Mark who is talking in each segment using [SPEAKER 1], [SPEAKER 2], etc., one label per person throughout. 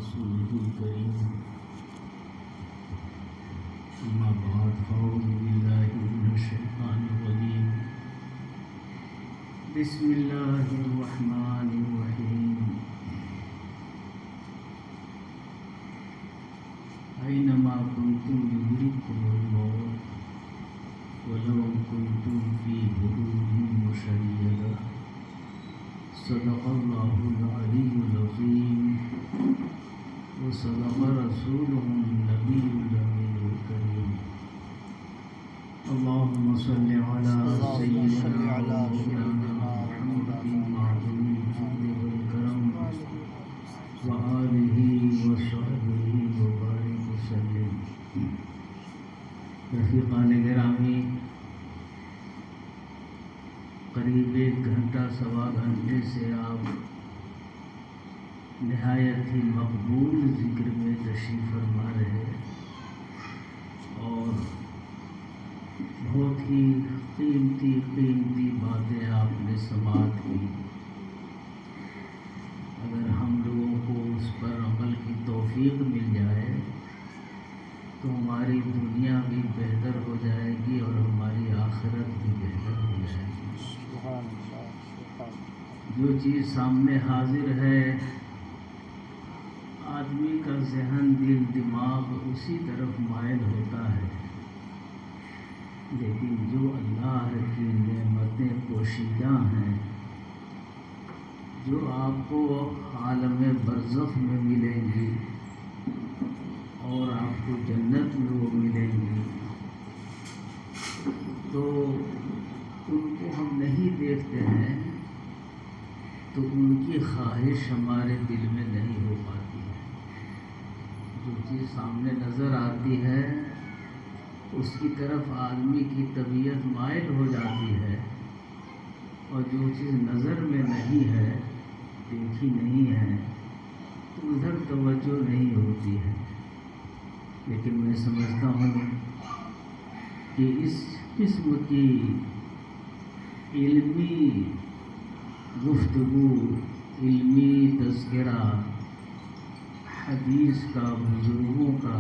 [SPEAKER 1] رسوله الكريم أما بعد فأعوذ بالله من الشيطان الرجيم بسم الله الرحمن الرحيم أينما كنتم يدرككم الموت ولو كنتم في بروج مشيدة صدق الله العلي العظيم وصدق رسوله النبي الأمين الكريم اللهم صل على سيدنا ومولانا محمد معظم الجود والكرم وآله وصحبه وبارك وسلم. رفیقان گرامی، قریب 1 گھنٹہ سوا گھنٹے سے آپ نہایت ہی مقبول ذکر میں تشریف فرما رہے اور بہت ہی قیمتی باتیں آپ نے سماعت کی. اگر ہم لوگوں کو اس پر عمل کی توفیق مل جائے تو ہماری دنیا بھی بہتر ہو جائے گی اور ہماری آخرت بھی بہتر ہو جائے گی. جو چیز سامنے حاضر ہے آدمی کا ذہن دل دماغ اسی طرف مائل ہوتا ہے، لیکن جو اللہ کی نعمتیں پوشیدہ ہیں جو آپ کو عالم برزخ میں ملیں گی اور آپ کو جنت میں وہ ملیں گی، تو ان کو ہم نہیں دیکھتے ہیں تو ان کی خواہش ہمارے دل میں نہیں ہو پاتی ہے. جو چیز سامنے نظر آتی ہے اس کی طرف آدمی کی طبیعت مائل ہو جاتی ہے، اور جو چیز نظر میں نہیں ہے، دیکھی نہیں ہے، تو ادھر توجہ نہیں ہوتی ہے. لیکن میں سمجھتا ہوں کہ اس قسم کی علمی گفتگو، علمی تذکرہ حدیث کا، بزرگوں کا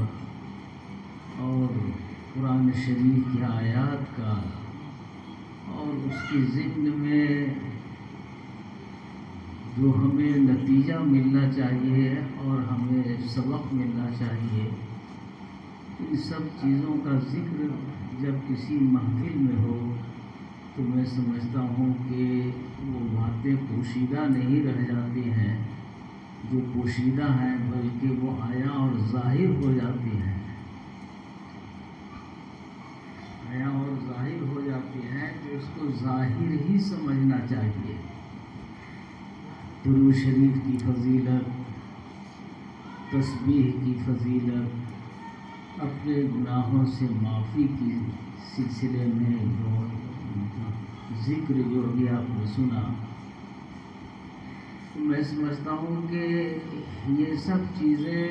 [SPEAKER 1] اور قرآن شریف کی آیات کا، اور اس کے ذہن میں جو ہمیں نتیجہ ملنا چاہیے اور ہمیں سبق ملنا چاہیے، ان سب چیزوں کا ذکر جب کسی محفل میں ہو تو میں سمجھتا ہوں کہ وہ باتیں پوشیدہ نہیں رہ جاتی ہیں، جو پوشیدہ ہیں بلکہ وہ عیاں اور ظاہر ہو جاتی ہیں. عیاں اور ظاہر ہو جاتی ہیں تو اس کو ظاہر ہی سمجھنا چاہیے. درود شریف کی فضیلت، تسبیح کی فضیلت، اپنے گناہوں سے معافی کی سلسلے میں جو ذکر جو ابھی آپ نے سنا، میں سمجھتا ہوں کہ یہ سب چیزیں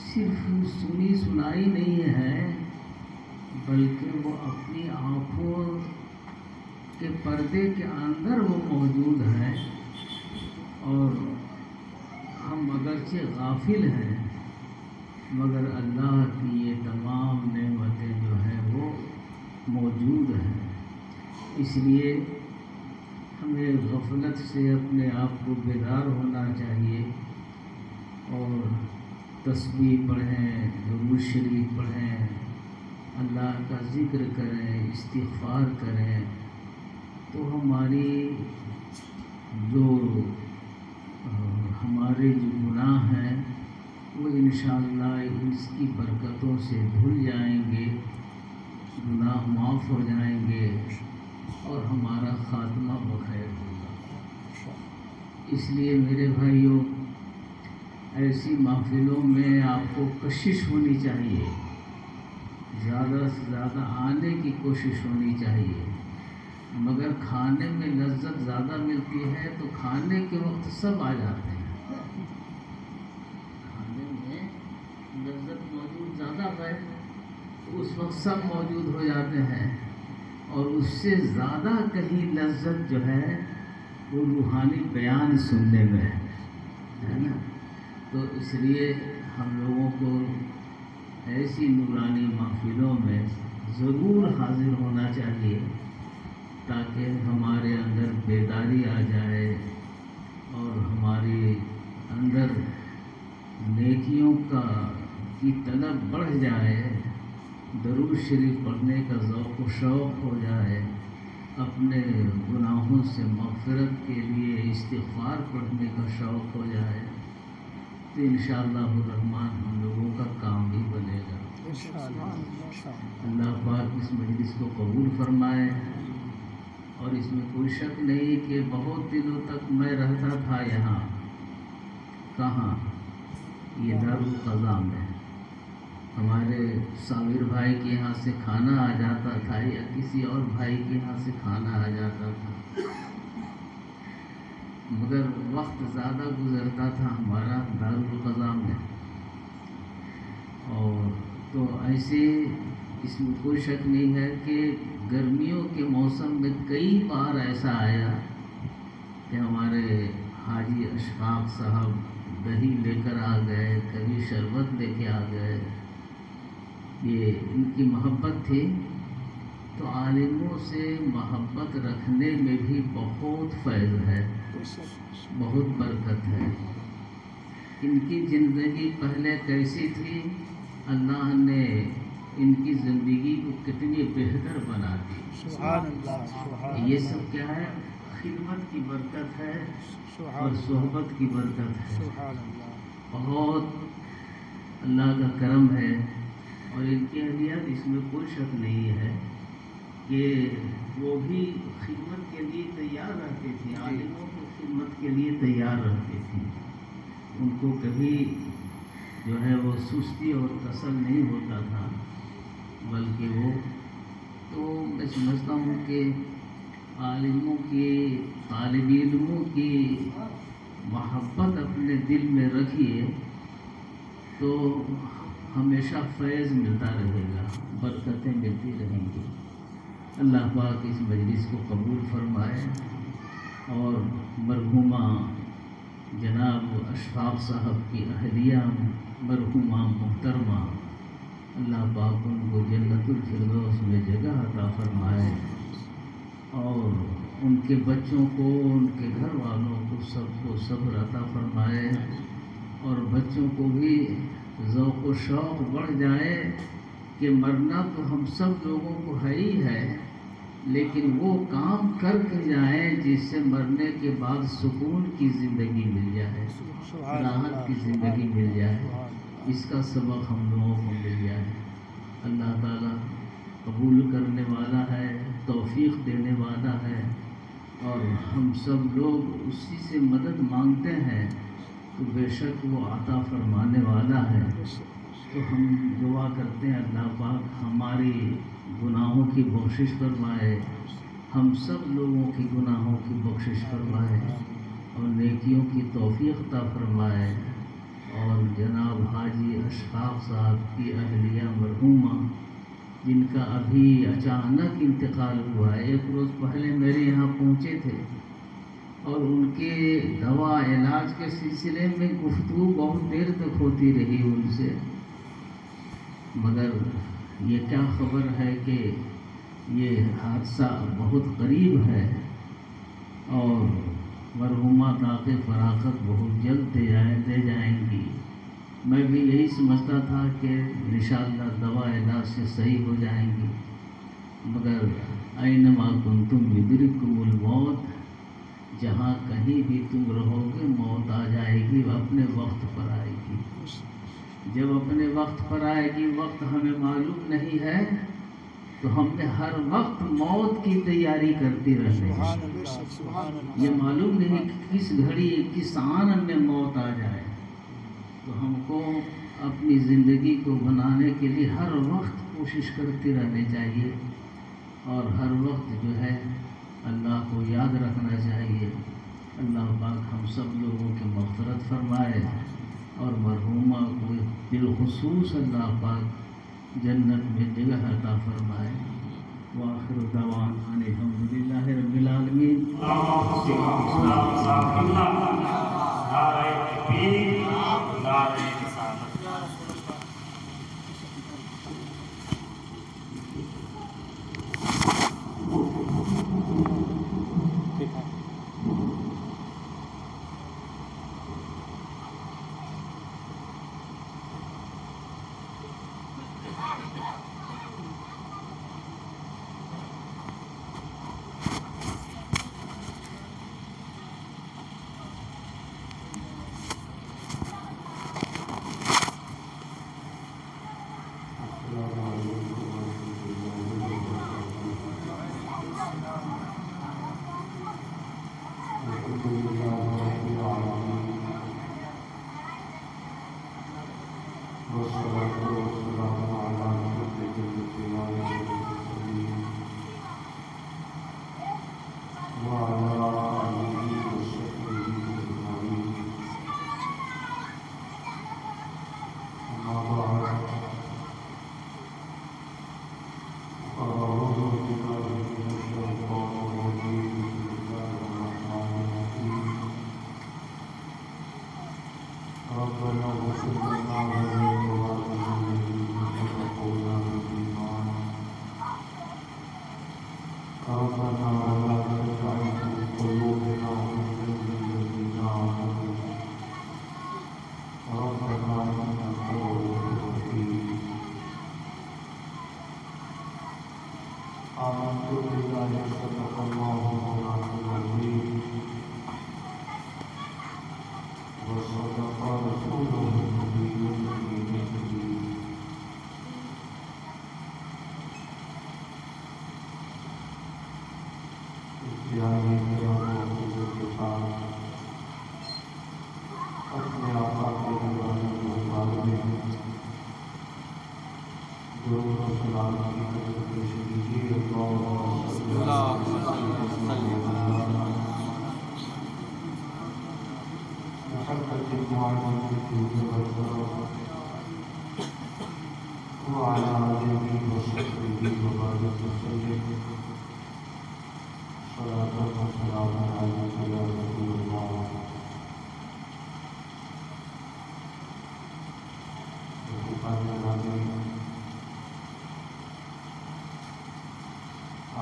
[SPEAKER 1] صرف سنی سنائی نہیں ہے، بلکہ وہ اپنی آنکھوں کے پردے کے اندر وہ موجود ہیں، اور ہم اگرچہ غافل ہیں مگر اللہ کی یہ تمام نعمتیں جو ہیں وہ موجود ہیں. اس لیے ہمیں غفلت سے اپنے آپ کو بیدار ہونا چاہیے اور تسبیح پڑھیں، درود شریف پڑھیں، اللہ کا ذکر کریں، استغفار کریں، تو ہمارے جو گناہ ہیں وہ انشاءاللہ اس کی برکتوں سے دھل جائیں گے، گناہ معاف ہو جائیں گے اور ہمارا خاتمہ بخیر ہوگا. اس لیے میرے بھائیوں، ایسی محفلوں میں آپ کو کوشش ہونی چاہیے، زیادہ سے زیادہ آنے کی کوشش ہونی چاہیے. مگر کھانے میں لذت زیادہ ملتی ہے تو کھانے کے وقت سب آ جاتے ہیں. کھانے میں لذت موجود زیادہ ہے تو اس وقت سب موجود ہو جاتے ہیں، اور اس سے زیادہ کہیں لذت جو ہے وہ روحانی بیان سننے میں ہے نا. تو اس لیے ہم لوگوں کو ایسی نورانی محفلوں میں ضرور حاضر ہونا چاہیے تاکہ ہمارے اندر بیداری آ جائے اور ہمارے اندر نیکیوں کی طلب بڑھ جائے، درود شریف پڑھنے کا ذوق و شوق ہو جائے، اپنے گناہوں سے مغفرت کے لیے استغفار پڑھنے کا شوق ہو جائے، تو انشاءاللہ الرحمن ہم لوگوں کا کام بھی بنے گا۔ اللہ پاک اس مجلس کو قبول فرمائے، اور اس میں کوئی شک نہیں کہ بہت دنوں تک میں رہتا تھا یہاں، کہاں، یہ دارالقضا میں، ہمارے صابر بھائی کے یہاں سے کھانا آ جاتا تھا یا کسی اور بھائی کے یہاں سے کھانا آ جاتا تھا، مگر وقت زیادہ گزرتا تھا ہمارا دارالقضا میں، اور تو ایسے اس میں کوئی شک نہیں ہے کہ گرمیوں کے موسم میں کئی بار ایسا آیا کہ ہمارے حاجی اشفاق صاحب دہی لے کر آ گئے، کبھی شربت لے کے آ گئے، یہ ان کی محبت تھی۔ تو عالموں سے محبت رکھنے میں بھی بہت فیض ہے، بہت برکت ہے۔ ان کی زندگی پہلے کیسی تھی، اللہ نے ان کی زندگی کو کتنی بہتر بنا دی۔
[SPEAKER 2] سبحان اللہ، سبحان اللہ۔
[SPEAKER 1] یہ سب کیا ہے؟ خدمت کی برکت ہے اور صحبت کی برکت ہے۔
[SPEAKER 2] سبحان اللہ،
[SPEAKER 1] بہت اللہ کا کرم ہے، اور ان کی اہلیت اس میں کوئی شک نہیں ہے کہ وہ بھی خدمت کے لیے تیار رہتی تھی، عالموں کی خدمت کے لیے تیار رہتی تھی، ان کو کبھی جو ہے وہ سستی اور کسل نہیں ہوتا تھا، بلکہ وہ تو میں سمجھتا ہوں کہ عالموں کی، طالب علموں کی محبت اپنے دل میں رکھیے تو ہمیشہ فیض ملتا رہے گا، برکتیں ملتی رہیں گی۔ اللہ پاک اس مجلس کو قبول فرمائے، اور مرحومہ جناب اشفاق صاحب کی اہلیہ مرحومہ محترمہ، اللہ پاک ان کو جنت الفردوس میں جگہ عطا فرمائے، اور ان کے بچوں کو، ان کے گھر والوں کو صبر عطا فرمائے، اور بچوں کو بھی ذوق و شوق بڑھ جائے کہ مرنا تو ہم سب لوگوں کو ہے ہی ہے، لیکن وہ کام کر کے جائیں جس سے مرنے کے بعد سکون کی زندگی مل جائے، راحت کی زندگی مل جائے، اس کا سبق ہم لوگوں کو مل جائے۔ اللہ تعالیٰ قبول کرنے والا ہے، توفیق دینے والا ہے، اور ہم سب لوگ اسی سے مدد مانگتے ہیں تو بے شک وہ عطا فرمانے والا ہے۔ تو ہم دعا کرتے ہیں اللہ پاک ہماری گناہوں کی بخشش فرمائے، ہم سب لوگوں کی گناہوں کی بخشش فرمائے، اور نیکیوں کی توفیق عطا فرمائے، اور جناب حاجی اشفاق صاحب کی اہلیہ مرحومہ جن کا ابھی اچانک انتقال ہوا ہے، ایک روز پہلے میرے یہاں پہنچے تھے، اور ان کے دوا علاج کے سلسلے میں گفتگو بہت دیر تک ہوتی رہی ان سے، مگر یہ کیا خبر ہے کہ یہ حادثہ بہت قریب ہے، اور مرحومہ داغ فراغت بہت جلد دے جائیں گی۔ میں بھی یہی سمجھتا تھا کہ انشاءاللہ دوا علاج سے صحیح ہو جائیں گی، مگر اینما کنتم یدرککم الموت، جہاں کہیں بھی تم رہو گے موت آ جائے گی، اپنے وقت پر آئے گی۔ جب اپنے وقت پر آئے گی، وقت ہمیں معلوم نہیں ہے، تو ہم نے ہر وقت موت کی تیاری کرتی رہنے کی۔ یہ معلوم نہیں کہ کس گھڑی کس آن میں موت آ جائے، تو ہم کو اپنی زندگی کو بنانے کے لیے ہر وقت کوشش کرتے رہنے چاہیے، اور ہر وقت جو ہے اللہ کو یاد رکھنا چاہیے۔ اللہ پاک ہم سب لوگوں کی مغفرت فرمائے، اور مرحومہ کو بالخصوص اللہ پاک جنت میں جگہ عطا فرمائے۔ وآخر دعوانا الحمدللہ رب العالمین۔
[SPEAKER 3] اللہ والصلاة والسلام على سيد الأنبياء والمرسلين وعلى آله وصحبه أجمعين. أما بعد فأعوذ بالله من الشيطان الرجيم. بسم الله الرحمن الرحيم. ربنا اغفر لنا ولإخواننا الذين سبقونا بالإيمان. ربنا ولا تجعل في قلوبنا غلا للذين آمنوا ربنا إنك رؤوف رحيم. آمنت بالله صدق الله مولانا العظيم وصدق رسوله النبي الأمين. انتہائی کرام و کے ساتھ اپنے آقا کے دیوانے دربار میں درود و سلام کی طرف پیش کیجیے. اللہم صلی مشقت معلوم کی برطرف وعلى آله وصحبه وبارك وسلم. صلاة وسلام عليك يا رسول الله.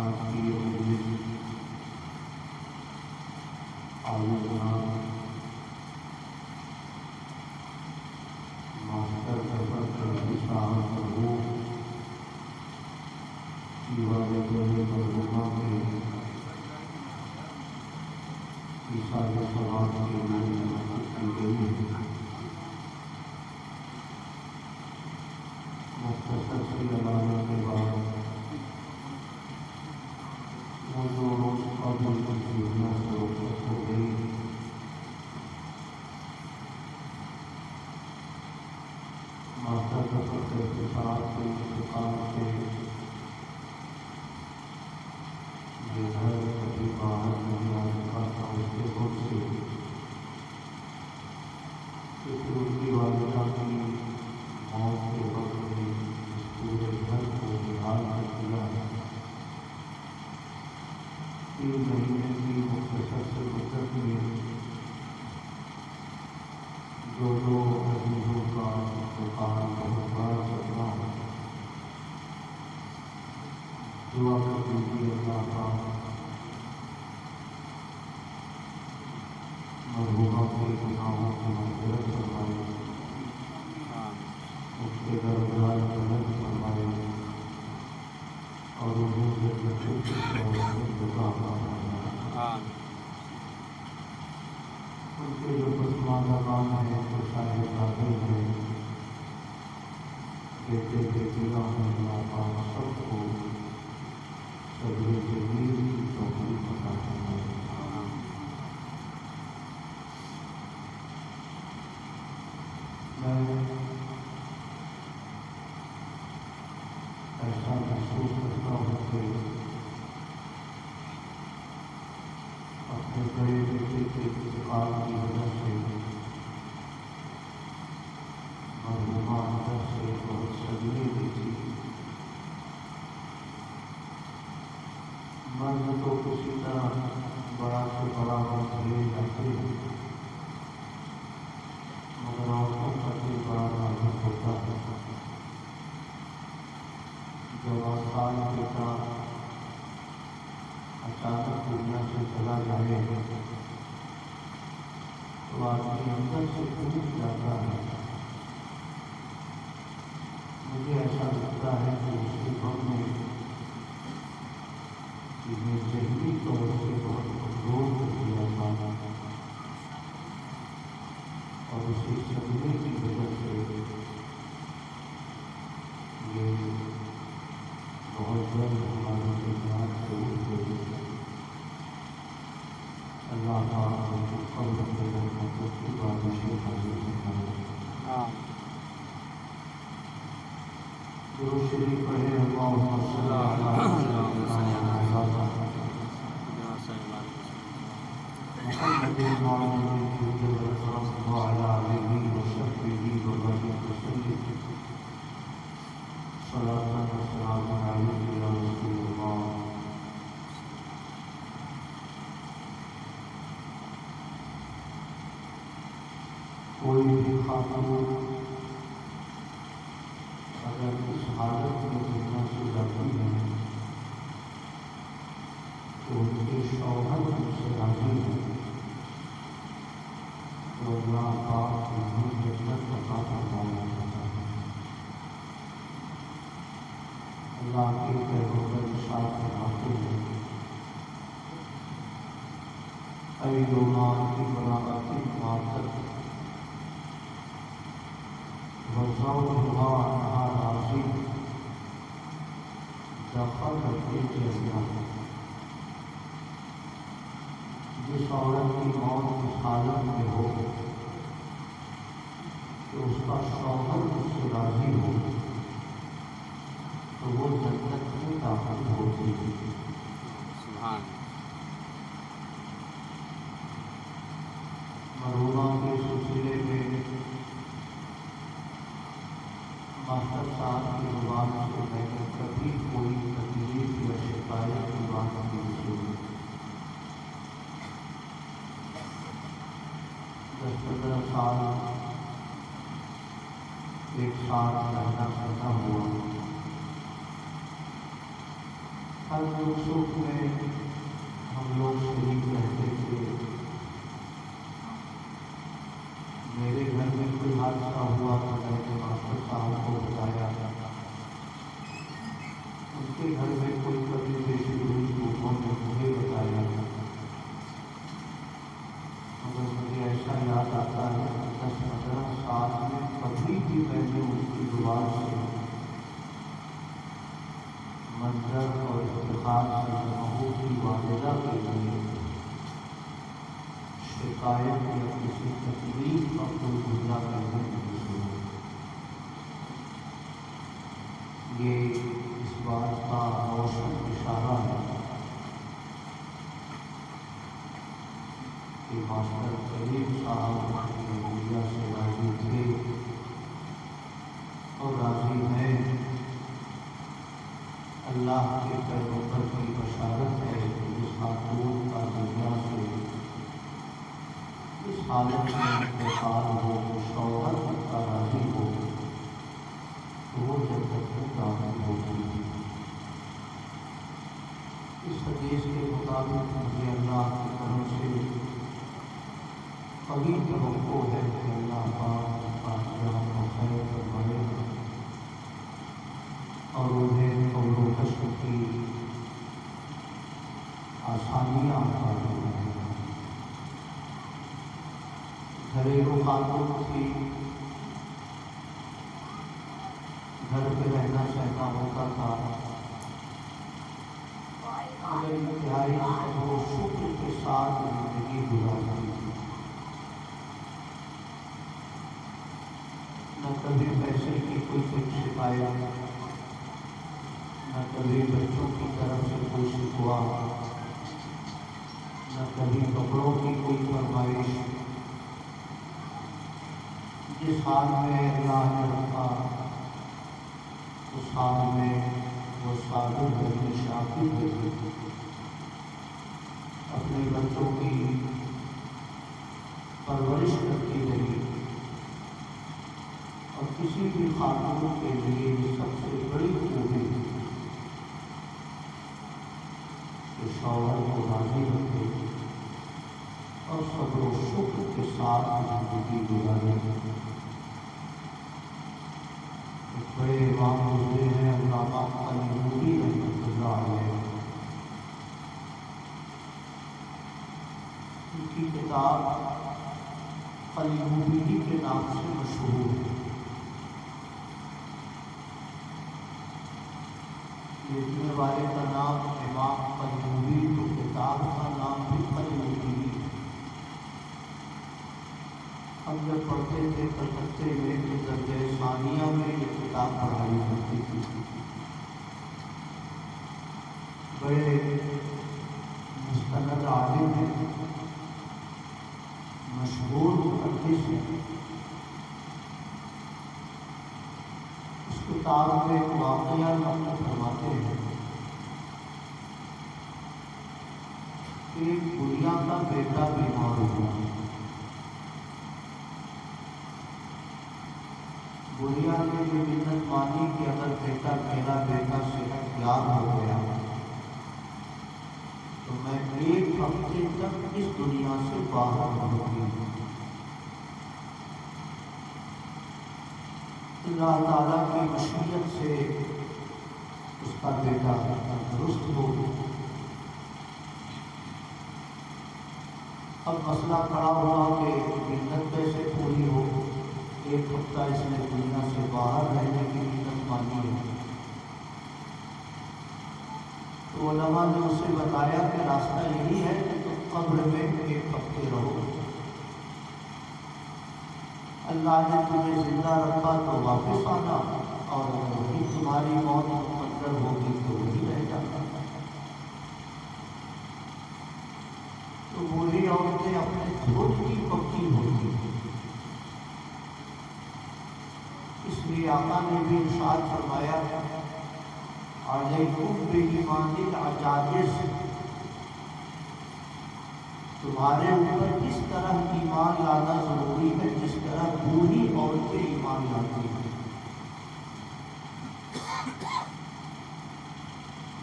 [SPEAKER 3] آج کی یہ مجلس آلوچنا ماسٹر اشاعت الروح کی والد مرحومہ کے عیسائی سماج کے لیے منعقد کی گئی ہے. مختصر سی علامہ کے بعد موضوع قبل تقریباً سے رخصت ہو گئی. ماسٹر دفتر کے ساتھ کے انتقال سے یہ گھر کبھی باہر نہیں آ سکا تھا. اس کے خود سے کیونکہ اس کی والدہ کی موت کے وقت میں اس پورے گھر کو بحال کر دیا ہے. 3 مہینے کی مختصر سے مدت میں جو عزیزوں کا انتقال بہت بڑا صدمہ ہے. دعا کر دیجیے اللہ کا مرحومہ کے گناہوں کی مغفرت فرمائے, اس کے درجات بلند فرمائے اور انہیں جنت عطا فرمائے. ان کے جو پسماندہ کام ہیں تو شاید قابل ہیں بیٹے بیٹیاں ہیں. اللہ پاک سب کو صبر جمیل کی توفیق عطا فرمائے. میں ایسا محسوس کرتا ہوں کہ اپنے بڑے بیٹے کے انتقال کی وجہ سے مرحومہ اندر سے بہت صدمے بھی تھی. مرد تو کسی طرح بڑا سے بڑا وقت لے جاتے ہیں مگر عورتوں کا بھی بڑا نازک ہوتا ہے. جب آسان بیٹا اچانک دنیا سے چلا جائے تو آدمی اندر سے ٹوٹ جاتا ہے. مجھے ایسا لگتا ہے کہ اس کے غم میں ذہنی طور سے بہت کمزور ہو گیا تھا اور اسی صدمے کی وجہ سے یہ بہت جلد ہمارے درمیان سے اٹھ گئی. اللہ تعالیٰ قبر میں رحمت کی بارشیں نازل فرمائے. درود شریف پڑھیں اللہم صلی علی محمد وعلی آلہ وصحبہ وبارک وسلم صلاۃ و سلام علیک یا رسول اللہ۔ کوئی بھی خاتون اگر اس حالت میں دنیا سے جاتی ہے تو ان کے شوہر ان سے راضی ہے تو اللہ پاک انہیں جنت عطا فرمانا چاہتا ہے۔ اللہ کے پیغمبر ارشاد فرماتے ہیں ایما امرأۃ ماتت وزوجها عنها راضی دخلت الجنہ۔ جس عورت کی موت اس حالت میں ہو کہ اس کا شوہر اس سے راضی ہو تو وہ جنت میں داخل ہوتی ہے۔
[SPEAKER 2] سبحان
[SPEAKER 3] مرحومہ کے سلسلے میں ماسٹر صاحب کی زبان سے میں نے کبھی کوئی تکلیف یا شکایت کی بات نہیں سنی۔ 10-15 سال ایک ساتھ رہنا کرنا ہوا، ہر دکھ سکھ میں ہم لوگ شریک رہتے تھے۔ میرے گھر میں کوئی حادثہ ہوا تو میں نے ماسٹر صاحب کو بتایا، ان کے گھر میں کوئی کبھی پیشی ہوئی تو انہوں نے مجھے بتایا۔ مگر مجھے ایسا یاد آتا ہے 10-15 سال میں کبھی بھی میں نے ان کی زبان سے منظر اور افتخار سے محبوب کی والدہ کے لیے شکایت یا کسی تکلیف کا کوئی جملہ کرنے نہیں سنا۔ یہ اس بات کا روشن اشارہ ہے کہ ماسٹر کریم صاحب اپنی دنیا سے راضی تھے اور راضی ہیں۔ اللہ کے پیغمبر کی بشارت ہے کہ جس خاتون کا دنیا سے اس حالت میں انتقال ہو، شوہر کا راضی ہو تو وہ جنت میں داخل ہوتی ہے۔ اس حدیث کے مطابق مجھے اللہ کی طرف سے قوی توقع ہے کہ اللہ پاک فاتحہ کو خیر فرمائے اور انہیں قول و کشف کی آسانیاں عطا فرمائے۔ گھریلو خاتون تھی، گھر پہ رہنا سہنا ہوتا تھا، مگر انتہائی صبر و شکر کے ساتھ زندگی گزارتی تھی۔ نہ کبھی پیسے کی کوئی شکایت، نہ کبھی بچوں کی طرف سے کوئی شکوہ، نہ کبھی کپڑوں کی کوئی فرمائش۔ جس حال میں اللہ نے رکھا اس حال میں وہ صابر رہی، شاکر رہی، اپنے بچوں کی پرورش کرتی رہی۔ اور کسی بھی خاتون کے لیے سب سے بڑی خوبی کہ شوہر کو راضی رکھے اور صبر و شکر کے ساتھ زندگی گزارے۔ بڑے امام گزرے ہیں علامہ قلیموی رحمۃ اللہ علیہ، ان کی کتاب قلیموی کے نام سے مشہور ہے۔ لکھنے والے کا نام امام قلیموی، تو کتاب کا نام بھی قلیموی ہے۔ ہم جب پڑھتے تھے کلکتے میں کہ درجہ ثانیہ میں یہ کتاب پڑھائی جاتی تھی۔ کتاب میں ایک واقعہ نقل فرماتے ہیں کہ ایک بڑھیا کا بیٹا بیمار ہوا. بڑھیا نے یہ منت مانی کہ اگر میرا بیٹا صحت یاب ہو گیا تو میں 1 ہفتے تک اس دنیا سے باہر رہوں گی. اللہ تعالیٰ کی مشیت سے اس کا بیٹا درست ہو. اب مسئلہ کھڑا ہوا کہ منت کیسے پوری ہو. 1 ہفتہ اس نے دنیا سے باہر رہنے کی منت مانی ہے. تو علماء نے اسے بتایا کہ راستہ یہی ہے کہ تم قبر میں 1 ہفتے رہو. اللہ نے تمہیں زندہ رکھا تو واپس آنا، اور وہی تمہاری موت مقدر ہوگی تو وہی رہ جانا. تو بوڑھی عورتیں اپنے خود کی پکی ہوتی ہیں. اس لیے آقا نے بھی ارشاد فرمایا علیکم بایمان العجائز، تمہارے اوپر اس طرح ایمان لانا ضروری ہے جس طرح بوڑھی عورتیں ایمان لاتی ہیں.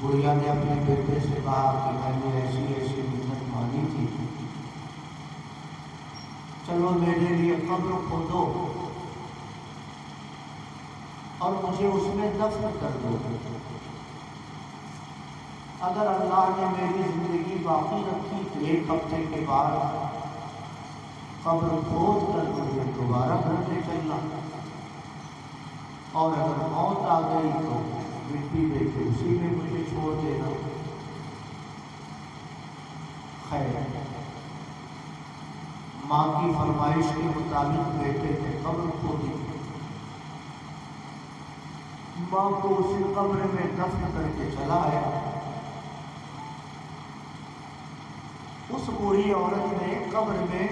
[SPEAKER 3] بڑھیا نے اپنے بیٹے سے کہا کہ میں نے ایسی ایسی منت مانی تھی، چلو میرے لیے قبر کھودو اور مجھے اس میں دفن کر دو. اگر اللہ نے میری زندگی باقی رکھی تو 1 ہفتے کے بعد قبر کھود کر مجھے دوبارہ گھر میں چلنا، اور اگر موت آ گئی تو مٹی دے کے اسی میں مجھے چھوڑ دینا. خیر، ماں کی فرمائش کے مطابق بیٹے نے قبر کھودی. ماں کو اسی قبر میں دفن کر کے چلا آیا. اس بوڑھی عورت نے قبر میں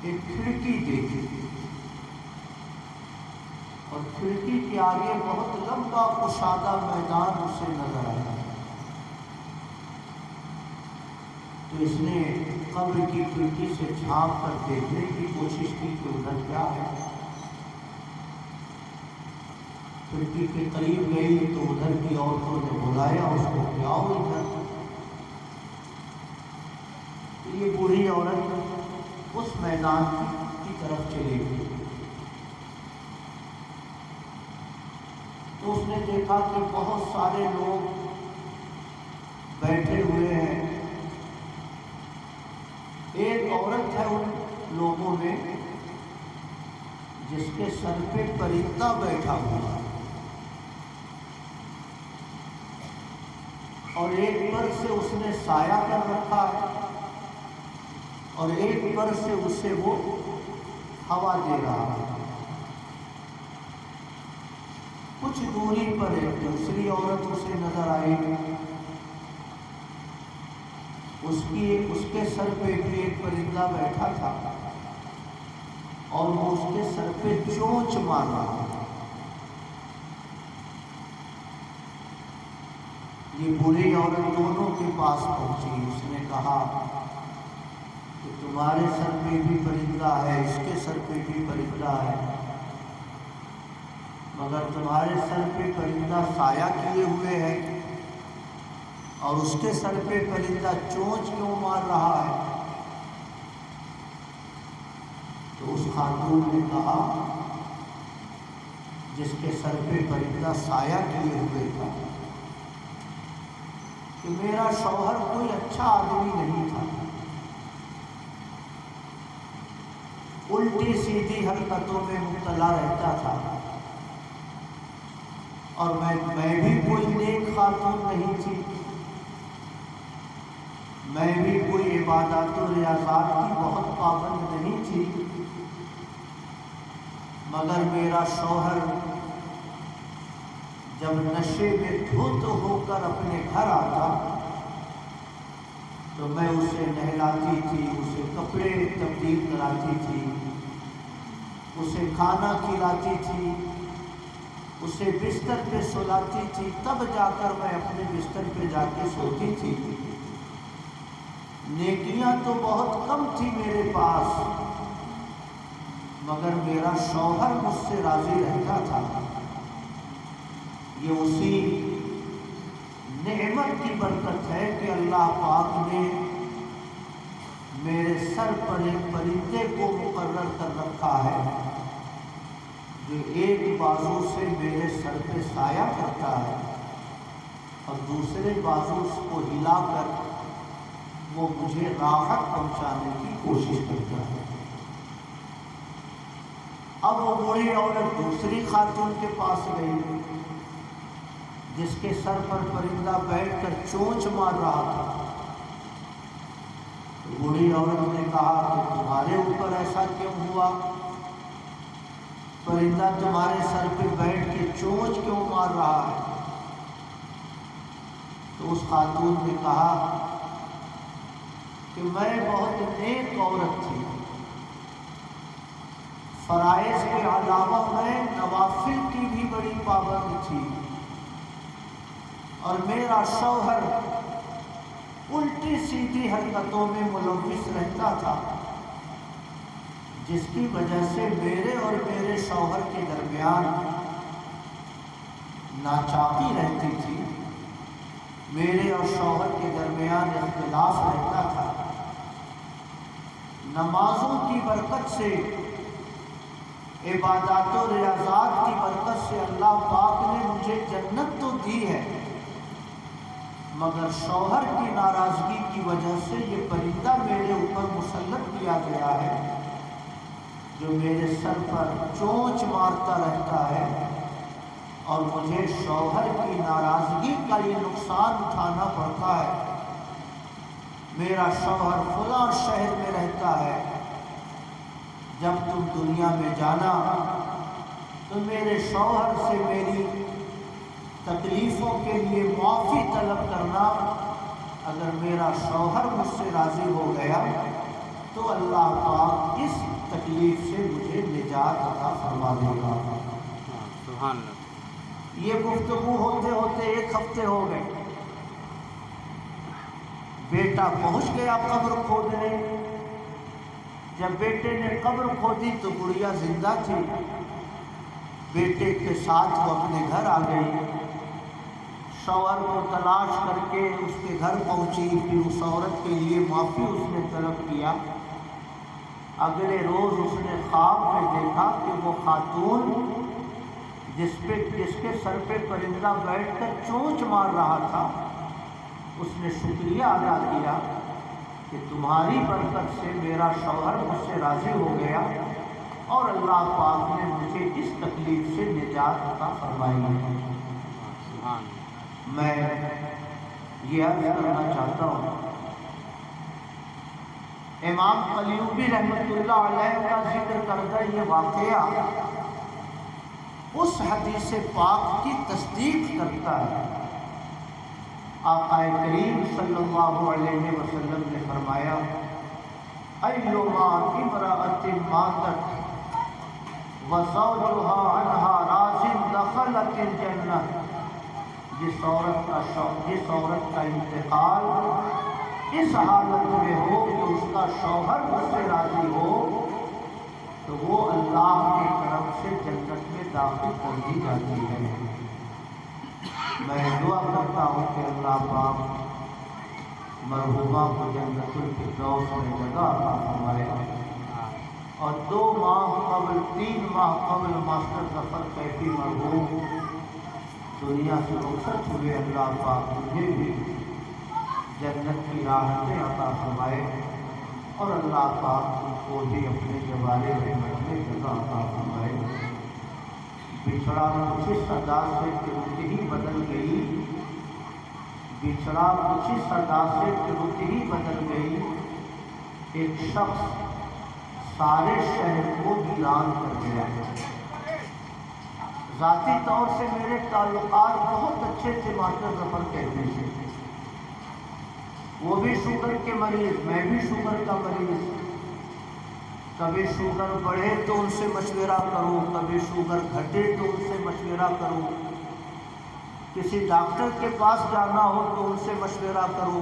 [SPEAKER 3] ایک کھڑکی دیکھی، اور کھڑکی کے آگے بہت لمبا کشادہ میدان اسے نظر آیا. تو اس نے قبر کی کھڑکی سے جھانک کر دیکھنے کی کوشش کی کہ ادھر کیا ہے. کھڑکی کے قریب گئی تو ادھر کی عورتوں نے بلایا اس کو کہ آؤ ادھر. یہ بوڑھی عورت اس میدان کی طرف چلی گئی. تو اس نے دیکھا کہ بہت سارے لوگ بیٹھے ہوئے ہیں. ایک عورت ہے ان لوگوں میں جس کے سر پہ پرندہ بیٹھا ہوا، اور ایک پر سے اس نے سایہ کر رکھا ہے، اور ایک پر سے اسے وہ ہوا دے رہا ہے. کچھ دوری پر ایک دوسری عورت اسے نظر آئی. اس کے سر پہ بھی ایک پرندہ بیٹھا تھا، اور وہ اس کے سر پہ چونچ مار رہا تھا. یہ بوڑھی عورت دونوں کے پاس پہنچی. اس نے کہا کہ تمہارے سر پہ بھی پرندہ ہے، اس کے سر پہ بھی پرندہ ہے، مگر تمہارے سر پہ پرندہ سایہ کیے ہوئے ہے اور اس کے سر پہ پرندہ چونچ کیوں مار رہا ہے؟ تو اس خاتون نے کہا جس کے سر پہ پرندہ سایہ کیے ہوئے تھا کہ میرا شوہر کوئی اچھا آدمی نہیں تھا، الٹی سیدھی حرکتوں میں مبتلا رہتا تھا، اور میں بھی کوئی نیک خاتون نہیں تھی، میں بھی کوئی عبادات و ریاضات کی بہت پابند نہیں تھی، مگر میرا شوہر جب نشے میں دھت ہو کر اپنے گھر آتا تو میں اسے نہلاتی تھی، اسے کپڑے تبدیل کراتی تھی، اسے کھانا کھلاتی تھی، اسے بستر پہ سلاتی تھی، تب جا کر میں اپنے بستر پہ جا کے سوتی تھی۔ نیکیاں تو بہت کم تھی میرے پاس، مگر میرا شوہر مجھ سے راضی رہتا تھا۔ یہ اسی نعمت کی برکت ہے کہ اللہ پاک نے میرے سر پر ایک پرندے کو مقرر کر رکھا ہے جو ایک بازو سے میرے سر پہ سایہ کرتا ہے اور دوسرے بازو کو ہلا کر وہ مجھے راحت پہنچانے کی کوشش کرتا ہے۔ اب وہ بوڑھی عورت دوسری خاتون کے پاس گئی جس کے سر پر پرندہ بیٹھ کر چونچ مار رہا تھا۔ بوڑھی عورت نے کہا کہ تمہارے اوپر ایسا کیوں ہوا؟ پرندہ تمہارے سر پہ بیٹھ کے چونچ کیوں مار رہا ہے؟ تو اس خاتون نے کہا کہ میں بہت نیک عورت تھی، فرائض کے علاوہ میں نوافل کی بھی بڑی پابند تھی، اور میرا شوہر الٹی سیدھی حرکتوں میں ملوث رہتا تھا، جس کی وجہ سے میرے اور میرے شوہر کے درمیان ناچاقی رہتی تھی، میرے اور شوہر کے درمیان اختلاف رہتا تھا۔ نمازوں کی برکت سے، عبادات و ریاضات کی برکت سے اللہ پاک نے مجھے جنت تو دی ہے، مگر شوہر کی ناراضگی کی وجہ سے یہ پرندہ میرے اوپر مسلط کیا گیا ہے جو میرے سر پر چونچ مارتا رہتا ہے، اور مجھے شوہر کی ناراضگی کا یہ نقصان اٹھانا پڑتا ہے۔ میرا شوہر فلاں شہر میں رہتا ہے، جب تم دنیا میں جانا تو میرے شوہر سے میری تکلیفوں کے لیے معافی طلب کرنا، اگر میرا شوہر مجھ سے راضی ہو گیا تو اللہ پاک اس تکلیف سے مجھے نجات عطا فرما دے گا۔
[SPEAKER 2] سبحان اللہ۔
[SPEAKER 3] یہ گفتگو ہوتے ہوتے 1 ہفتے ہو گئے۔ بیٹا پہنچ گیا قبر کھودنے۔ جب بیٹے نے قبر کھودی تو گڑیا زندہ تھی، بیٹے کے ساتھ وہ اپنے گھر آ گئی، شوہر کو تلاش کر کے اس کے گھر پہنچی، پھر اس عورت کے لیے معافی اس نے طلب کیا۔ اگلے روز اس نے خواب میں دیکھا کہ وہ خاتون جس کے سر پہ پرندہ بیٹھ کر چونچ مار رہا تھا، اس نے شکریہ ادا کیا کہ تمہاری برکت سے میرا شوہر مجھ سے راضی ہو گیا اور اللہ پاک نے مجھے اس تکلیف سے نجات عطا فرمائی ہے۔ میں یہ عرض کرنا چاہتا ہوں، امام قلیوبی رحمۃ اللہ علیہ کا ذکر کردہ یہ واقعہ اس حدیث پاک کی تصدیق کرتا ہے۔ آقا کریم صلی اللہ علیہ وسلم نے فرمایا، ایما امرأۃ ماتت وزوجها عنها راض دخلت الجنہ، جس عورت کا انتقال اس حالت میں ہو کہ اس کا شوہر اس سے راضی ہو تو وہ اللہ کے کرم سے جنت میں داخل کر دی جاتی ہے۔ میں دعا کرتا ہوں کہ اللہ پاک مرحومہ کو جنت الفردوس میں جگہ عطا فرمائے، اور 2 ماہ قبل 3 ماہ قبل ماسٹر ظفر کیفی مرحوم دنیا سے رخصت ہوئے، اللہ پاک مجھے بھی جنت کی راحتیں عطا فرمائے، اور اللہ پاک ان کو بھی اپنے جوال رحمت میں جگہ عطا فرمائے۔ بچھڑا کچھ اس ادا سے کہ رت ہی بدل گئی، بچھڑا کچھ اس ادا سے کہ رت ہی بدل گئی، ایک شخص سارے شہر کو ویران کر گیا۔ ذاتی طور سے میرے تعلقات بہت اچھے تھے ماسٹر ظفر کیفی سے، وہ بھی شوگر کے مریض، میں بھی شوگر کا مریض۔ کبھی شوگر بڑھے تو ان سے مشورہ کرو، کبھی شوگر گھٹے تو ان سے مشورہ کرو، کسی ڈاکٹر کے پاس جانا ہو تو ان سے مشورہ کرو،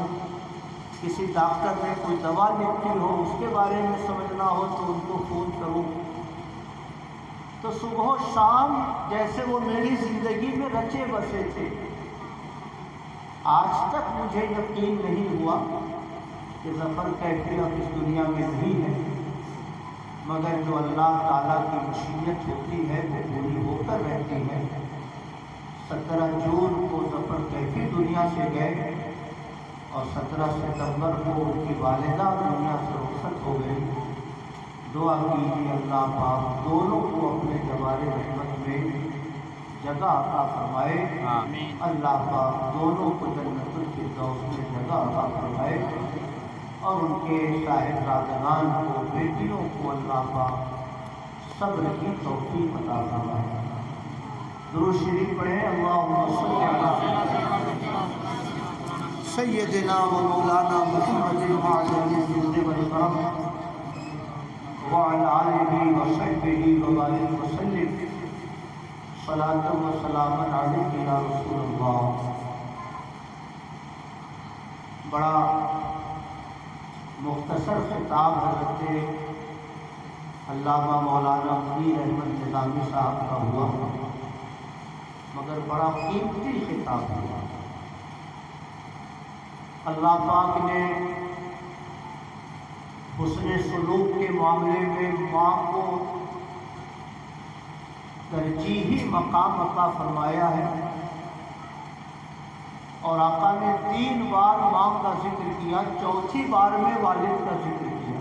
[SPEAKER 3] کسی ڈاکٹر نے کوئی دوا لکھی ہو اس کے بارے میں سمجھنا ہو تو ان کو فون کرو۔ تو صبح و شام جیسے وہ میری زندگی میں رچے بسے تھے۔ آج تک مجھے یقین نہیں ہوا کہ ظفر کیفی اب اس دنیا میں نہیں ہے، مگر جو اللہ تعالیٰ کی مشیت ہوتی ہے وہ پوری ہو کر رہتی ہے۔ 17 جون کو ظفر کیفی دنیا سے گئے اور 17 ستمبر کو ان کی والدہ دنیا سے رخصت ہو گئی۔ دعا کیجیے اللہ پاک دونوں کو اپنے جوار رحمت میں جگہ عطا فرمائے۔
[SPEAKER 2] آمین۔
[SPEAKER 3] اللہ پاک دونوں کو جنت الفردوس میں جگہ عطا فرمائے، اور ان کے صاحبزادگان کو، بیٹیوں کو اللہ پاک صبر کی توفیق عطا فرمائے۔ درود شریف پڑھیں۔ اللہم صل علی سیدنا و مولانا محمد معظم الجود والکرم وعلی آلہ وصحبہ وبارک وسلم صلاۃ و سلام علیک یا رسول اللہ۔ بڑا مختصر خطاب حضرت علامہ مولانا منیر احمد نظامی صاحب کا ہوا، مگر بڑا قیمتی خطاب ہوا۔ اللہ پاک نے حسن سلوک کے معاملے میں ماں کو ترجیحی مقام عطا فرمایا ہے، اور آقا نے 3 بار ماں کا ذکر کیا، چوتھی بار میں والد کا ذکر کیا۔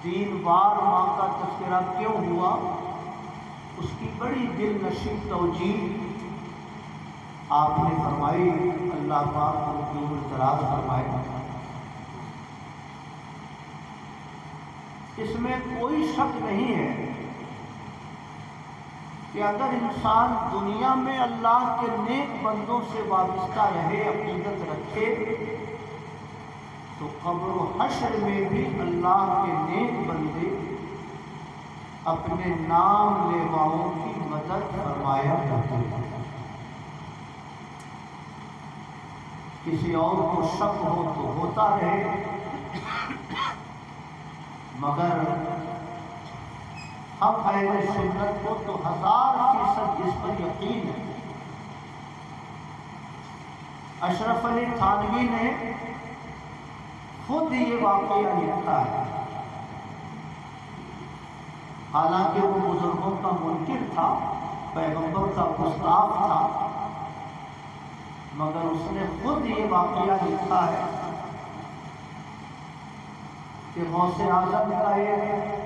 [SPEAKER 3] 3 بار ماں کا تذکرہ کیوں ہوا؟ اس کی بڑی دل نشین توجیہ آپ نے فرمائی۔ اللہ پاک ان کی عمر دراز فرمائے۔ اس میں کوئی شک نہیں ہے کہ اگر انسان دنیا میں اللہ کے نیک بندوں سے وابستہ رہے، عقیدت رکھے، تو قبر و حشر میں بھی اللہ کے نیک بندے اپنے نام لیواؤں کی مدد فرمایا کرتے ہیں۔ کسی اور کو شک ہو تو ہوتا رہے، مگر ہم اہل سنت کو تو 1000% اس پر یقین ہے۔ اشرف علی تھانوی نے خود یہ واقعہ لکھا ہے، حالانکہ وہ بزرگوں کا منکر تھا، پیغمبر کا گستاخ تھا، مگر اس نے خود یہ واقعہ لکھا ہے کہ غوث اعظم کا ایک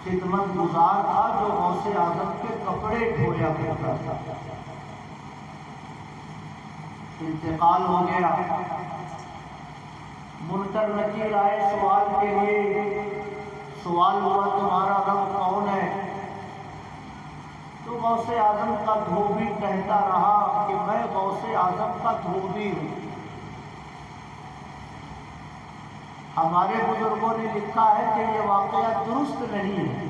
[SPEAKER 3] خدمت گزار تھا جو غوث اعظم کے کپڑے دھویا کرتا تھا۔ انتقال ہو گیا، منکر نکیر آئے سوال کے لیے، سوال ہوا تمہارا رب کون ہے؟ تو غوث اعظم کا دھوبی کہتا رہا کہ میں غوث اعظم کا دھوبی ہوں۔ ہمارے بزرگوں نے لکھا ہے کہ یہ واقعہ درست نہیں ہے،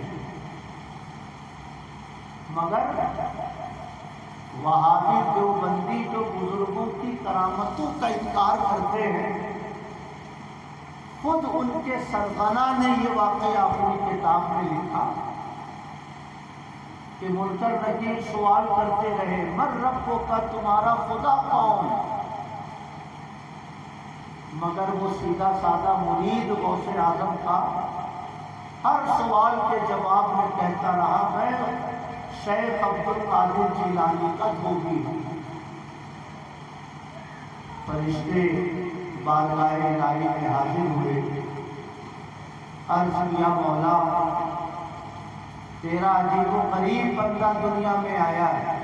[SPEAKER 3] مگر وہابی دیوبندی جو بزرگوں کی کرامتوں کا انکار کرتے ہیں، خود ان کے سرغنہ نے یہ واقعہ اپنی کتاب میں لکھا کہ منکر نکیر سوال کرتے رہے، من ربوں کا، تمہارا خدا کون؟ مگر وہ سیدھا سادہ مرید غوث اعظم کا ہر سوال کے جواب میں کہتا رہا، میں شیخ عبد القادر جیلانی کا دھوبی ہوں۔ فرشتے بارگاہ الہی میں حاضر ہوئے، عرض کیا مولا تیرا عجیب و غریب بندہ دنیا میں آیا ہے،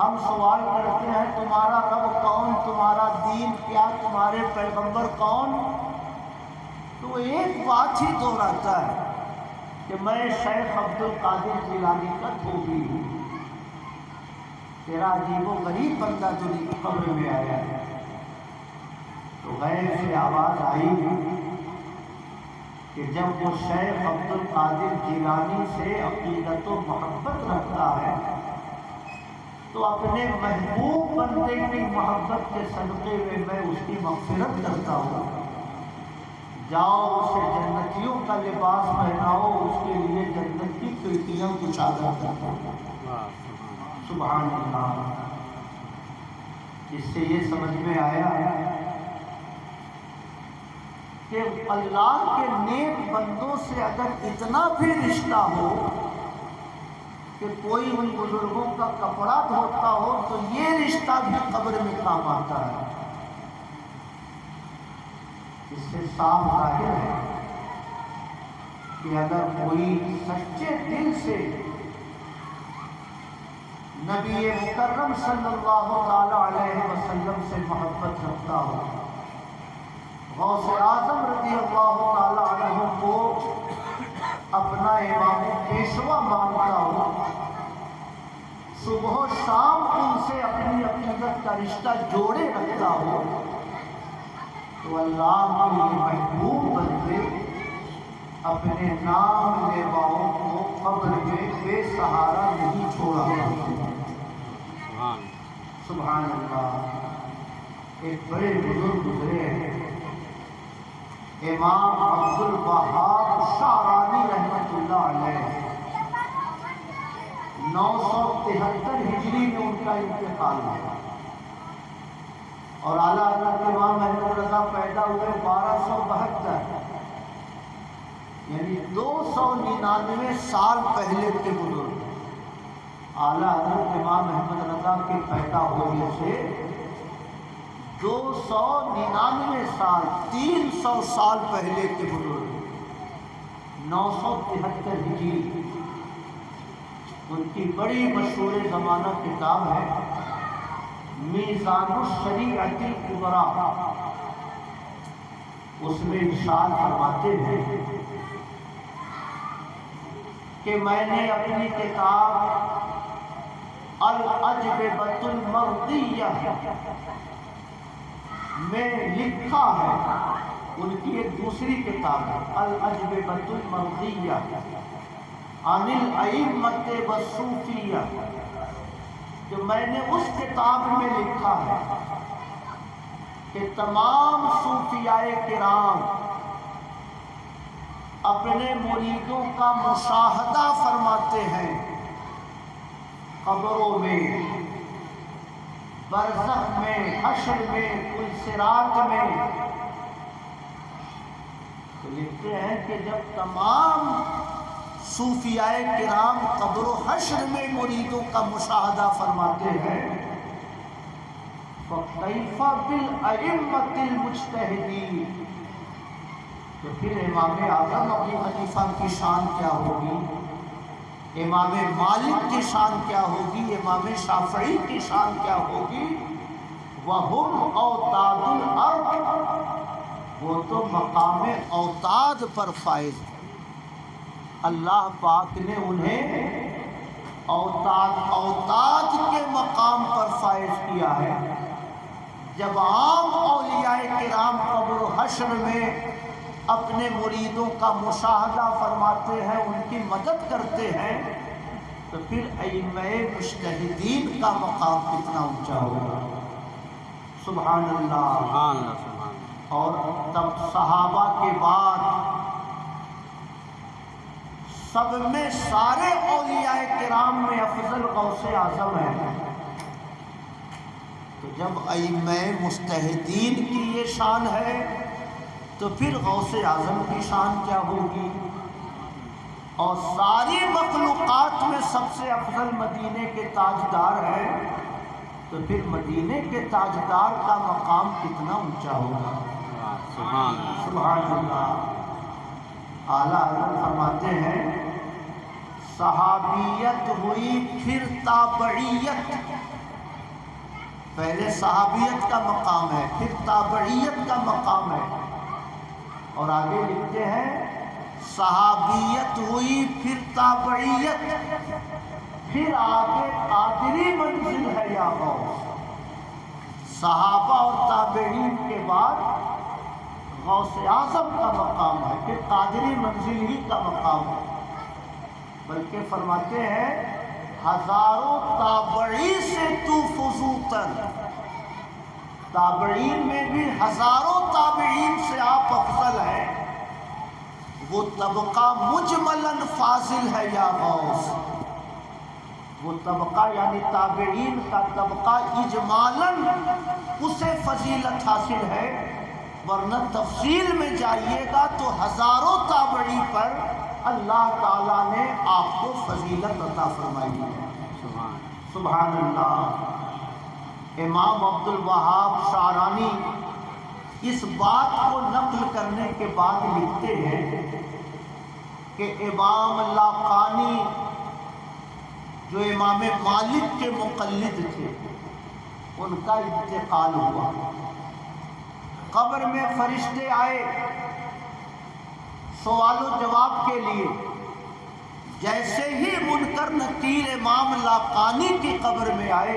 [SPEAKER 3] ہم سوال کرتے ہیں تمہارا رب کون، تمہارا دین کیا، تمہارے پیغمبر کون؟ تو ایک بات ہی دہراتا ہے کہ میں شیخ عبد القادر جیلانی کا دھوبی ہوں۔ تیرا عجیب و غریب بندہ دنیا قبر میں آیا ہے۔ تو غیب سے آواز آئی کہ جب وہ شیخ عبد القادر جیلانی سے عقیدت و محبت رکھتا ہے تو اپنے محبوب بندے کی محبت کے صدقے میں اس کی مغفرت کرتا ہوں. جاؤ اسے جنتیوں کا لباس پہناؤ، اس کے لیے جنت کی کھڑکیاں کچادر کرتا ہوں. سبحان اللہ. اس سے یہ سمجھ میں آیا کہ اللہ کے نیک بندوں سے اگر اتنا بھی رشتہ ہو کہ کوئی ان بزرگوں کا کپڑا دھوتا ہو تو یہ رشتہ بھی قبر میں کام آتا ہے. اس سے صاف ظاہر ہے کہ اگر کوئی سچے دل سے نبی مکرم صلی اللہ تعالی علیہ وسلم سے محبت رکھتا ہو، غوث اعظم رضی اللہ تعالی عنہ کو اپنا امام پیشوا مانتا ہو، صبح و شام ان سے اپنی عقیدت کا رشتہ جوڑے رکھتا ہو، تو اللہ کے محبوب بندے اپنے نام لیواؤں کو قبر میں بے سہارا نہیں چھوڑا. سبحان اللہ. ایک بڑے بزرگ گزرے ہیں، امام عبد الوہاب شعرانی رحمۃ اللہ علیہ. 973 ہجری میں ان کا انتقال ہوا اور اعلیٰ حضرت امام احمد رضا پیدا ہوئے 1272، یعنی 299 سال پہلے کے بزرگ. اعلیٰ حضرت امام احمد رضا کے پیدا ہونے سے 299 سال 300 سال پہلے کے بزرگ. 973 ہجری. ان کی بڑی مشہور زمانہ کتاب ہے میزان الشریعۃ الکبریٰ. اس میں ارشاد فرماتے ہیں کہ میں نے اپنی کتاب الأجوبۃ المرضیہ میں لکھا ہے، ان کی ایک دوسری کتاب ہے الأجوبۃ المرضیہ عن الأئمۃ والصوفیہ، کہ میں نے اس کتاب میں لکھا ہے کہ تمام صوفیاء کرام اپنے مریدوں کا مشاہدہ فرماتے ہیں قبروں میں، برزخ میں، حشر میں، پلصراط میں. تو لکھتے ہیں کہ جب تمام صوفیاء کرام قبر و حشر میں مریدوں کا مشاہدہ فرماتے ہیں، فَكَيْفَ بِالْأَئِمَّةِ الْمُجْتَهِدِينَ، تو پھر امام اعظم ابو حنیفہ کی شان کیا ہوگی، امام مالک کی شان کیا ہوگی، امام شافعی کی شان کیا ہوگی. وَهُمْ أَوْتَادُ الْأَرْضِ، وہ تو مقام اوتاد پر فائز. اللہ پاک نے انہیں اوتاد کے مقام پر فائز کیا ہے. جب عام اولیاء کرام قبر و حشر میں اپنے مریدوں کا مشاہدہ فرماتے ہیں، ان کی مدد کرتے ہیں، تو پھر ائمہ مجتہدین کا مقام کتنا اونچا ہوگا. سبحان اللہ. اور تب صحابہ کے بعد سب میں سارے اولیاء کرام میں افضل غوث اعظم ہے. تو جب ائمہ مجتہدین کی یہ شان ہے تو پھر غوث اعظم کی شان کیا ہوگی. اور ساری مخلوقات میں سب سے افضل مدینے کے تاجدار ہے، تو پھر مدینے کے تاجدار کا مقام کتنا اونچا ہوگا. سبحان اللہ. اعلیٰ حضرت فرماتے ہیں صحابیت ہوئی پھر تابعیت. پہلے صحابیت کا مقام ہے، پھر تابعیت کا مقام ہے. اور آگے لکھتے ہیں صحابیت ہوئی پھر تابعیت، پھر آگے قادری منزل ہے یا غوث. صحابہ اور تابعین کے بعد غوث اعظم کا مقام ہے کہ قادری منزل ہی کا مقام ہے، بلکہ فرماتے ہیں ہزاروں تابعی سے تو فضوتر، تابعین میں بھی ہزاروں تابعین سے آپ افضل ہیں، وہ طبقہ مجملاً فاضل ہے یا غوث، وہ طبقہ یعنی تابعین کا طبقہ اجمالاً اسے فضیلت حاصل ہے، ورنہ تفصیل میں جائیے گا تو ہزاروں تابعی پر اللہ تعالیٰ نے آپ کو فضیلت عطا فرمائی ہے۔ سبحان اللہ۔ امام عبد الوہاب شعرانی اس بات کو نقل کرنے کے بعد لکھتے ہیں کہ امام لاقانی جو امام مالک کے مقلد تھے، ان کا انتقال ہوا، قبر میں فرشتے آئے سوال و جواب کے لیے، جیسے ہی منکر نکیر امام لاقانی کی قبر میں آئے،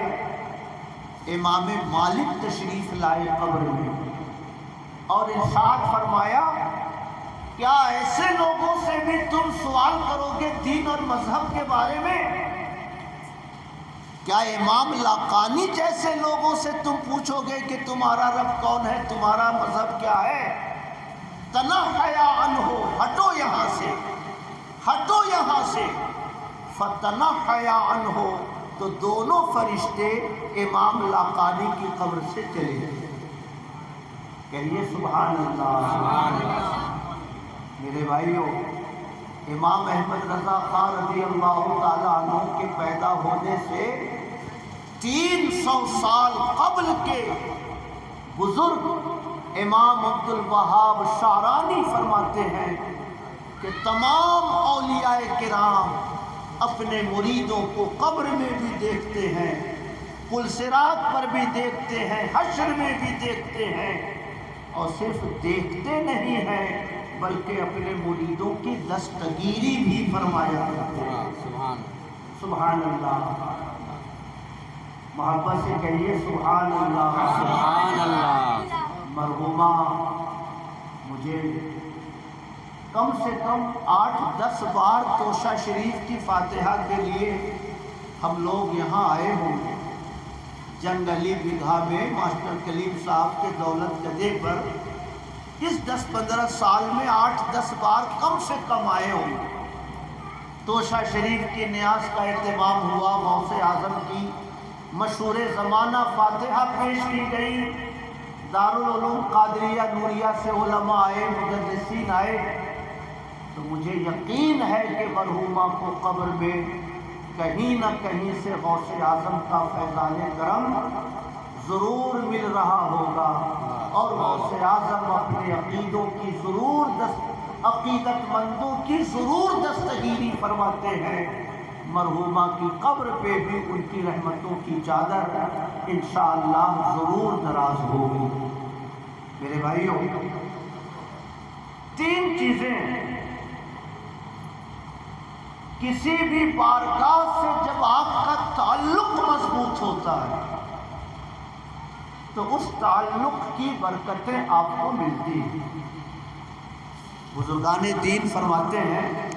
[SPEAKER 3] امام مالک تشریف لائے قبر میں اور ارشاد فرمایا کیا ایسے لوگوں سے بھی تم سوال کرو گے دین اور مذہب کے بارے میں؟ کیا امام لاقانی جیسے لوگوں سے تم پوچھو گے کہ تمہارا رب کون ہے، تمہارا مذہب کیا ہے؟ تنحیا عنہ، ہٹو یہاں سے، ہٹو یہاں سے، فتنحیا عنہ، تو دونوں فرشتے امام لاقانی کی قبر سے چلے گئے۔ کہیے سبحان اللہ۔ میرے بھائیوں، امام احمد رضا خان رضی اللہ تعالیٰ عنہ کے پیدا ہونے سے 300 سال قبل کے بزرگ امام عبد الوہاب شعرانی فرماتے ہیں کہ تمام اولیاء کرام اپنے مریدوں کو قبر میں بھی دیکھتے ہیں، پل صراط پر بھی دیکھتے ہیں، حشر میں بھی دیکھتے ہیں، اور صرف دیکھتے نہیں ہیں بلکہ اپنے مریدوں کی دستگیری بھی فرمایا کرتے ہیں۔ سبحان اللہ۔ محبت سے کہیے سبحان اللہ۔
[SPEAKER 2] سبحان اللہ۔
[SPEAKER 3] مرحومہ مجھے کم سے کم 8-10 بار توشہ شریف کی فاتحہ کے لیے ہم لوگ یہاں آئے ہوں گے۔ جنگ علی بگھا میں ماسٹر کلیم صاحب کے دولت گدے پر اس 10-15 سال میں 8-10 بار کم سے کم آئے ہوں گے۔ توشہ شریف کی نیاز کا اہتمام ہوا، غوث اعظم کی مشہور زمانہ فاتحہ پیش کی گئی، دارالعلوم قادریہ نوریہ سے علماء آئے، مدرسین آئے، تو مجھے یقین ہے کہ مرحومہ کو قبر میں کہیں نہ کہیں سے غوث اعظم کا فیضان کرم ضرور مل رہا ہوگا، اور غوث اعظم اپنے عقیدوں کی عقیدت مندوں کی ضرور دستگیری فرماتے ہیں۔ مرحومہ کی قبر پہ بھی ان کی رحمتوں کی چادر انشاءاللہ ضرور دراز ہوگی۔ میرے بھائیوں، 3 چیزیں کسی بھی بارگاہ سے جب آپ کا تعلق مضبوط ہوتا ہے تو اس تعلق کی برکتیں آپ کو ملتی ہیں۔ بزرگان دین فرماتے ہیں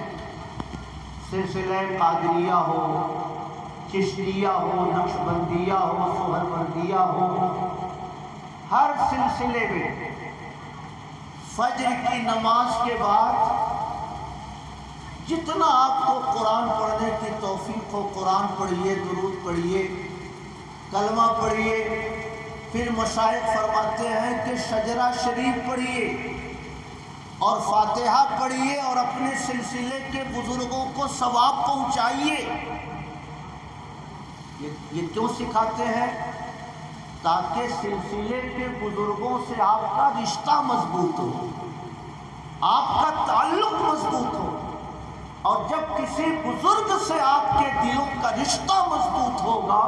[SPEAKER 3] سلسلہ قادریہ ہو، چشتیہ ہو، نقشبندیہ ہو، سہروردیہ ہو، ہر سلسلے میں فجر کی نماز کے بعد جتنا آپ کو قرآن پڑھنے کی توفیق ہو قرآن پڑھیے، درود پڑھیے، کلمہ پڑھیے، پھر مشائخ فرماتے ہیں کہ شجرہ شریف پڑھیے اور فاتحہ پڑھیے اور اپنے سلسلے کے بزرگوں کو ثواب پہنچائیے۔ یہ کیوں سکھاتے ہیں؟ تاکہ سلسلے کے بزرگوں سے آپ کا رشتہ مضبوط ہو، آپ کا تعلق مضبوط ہو، اور جب کسی بزرگ سے آپ کے دلوں کا رشتہ مضبوط ہوگا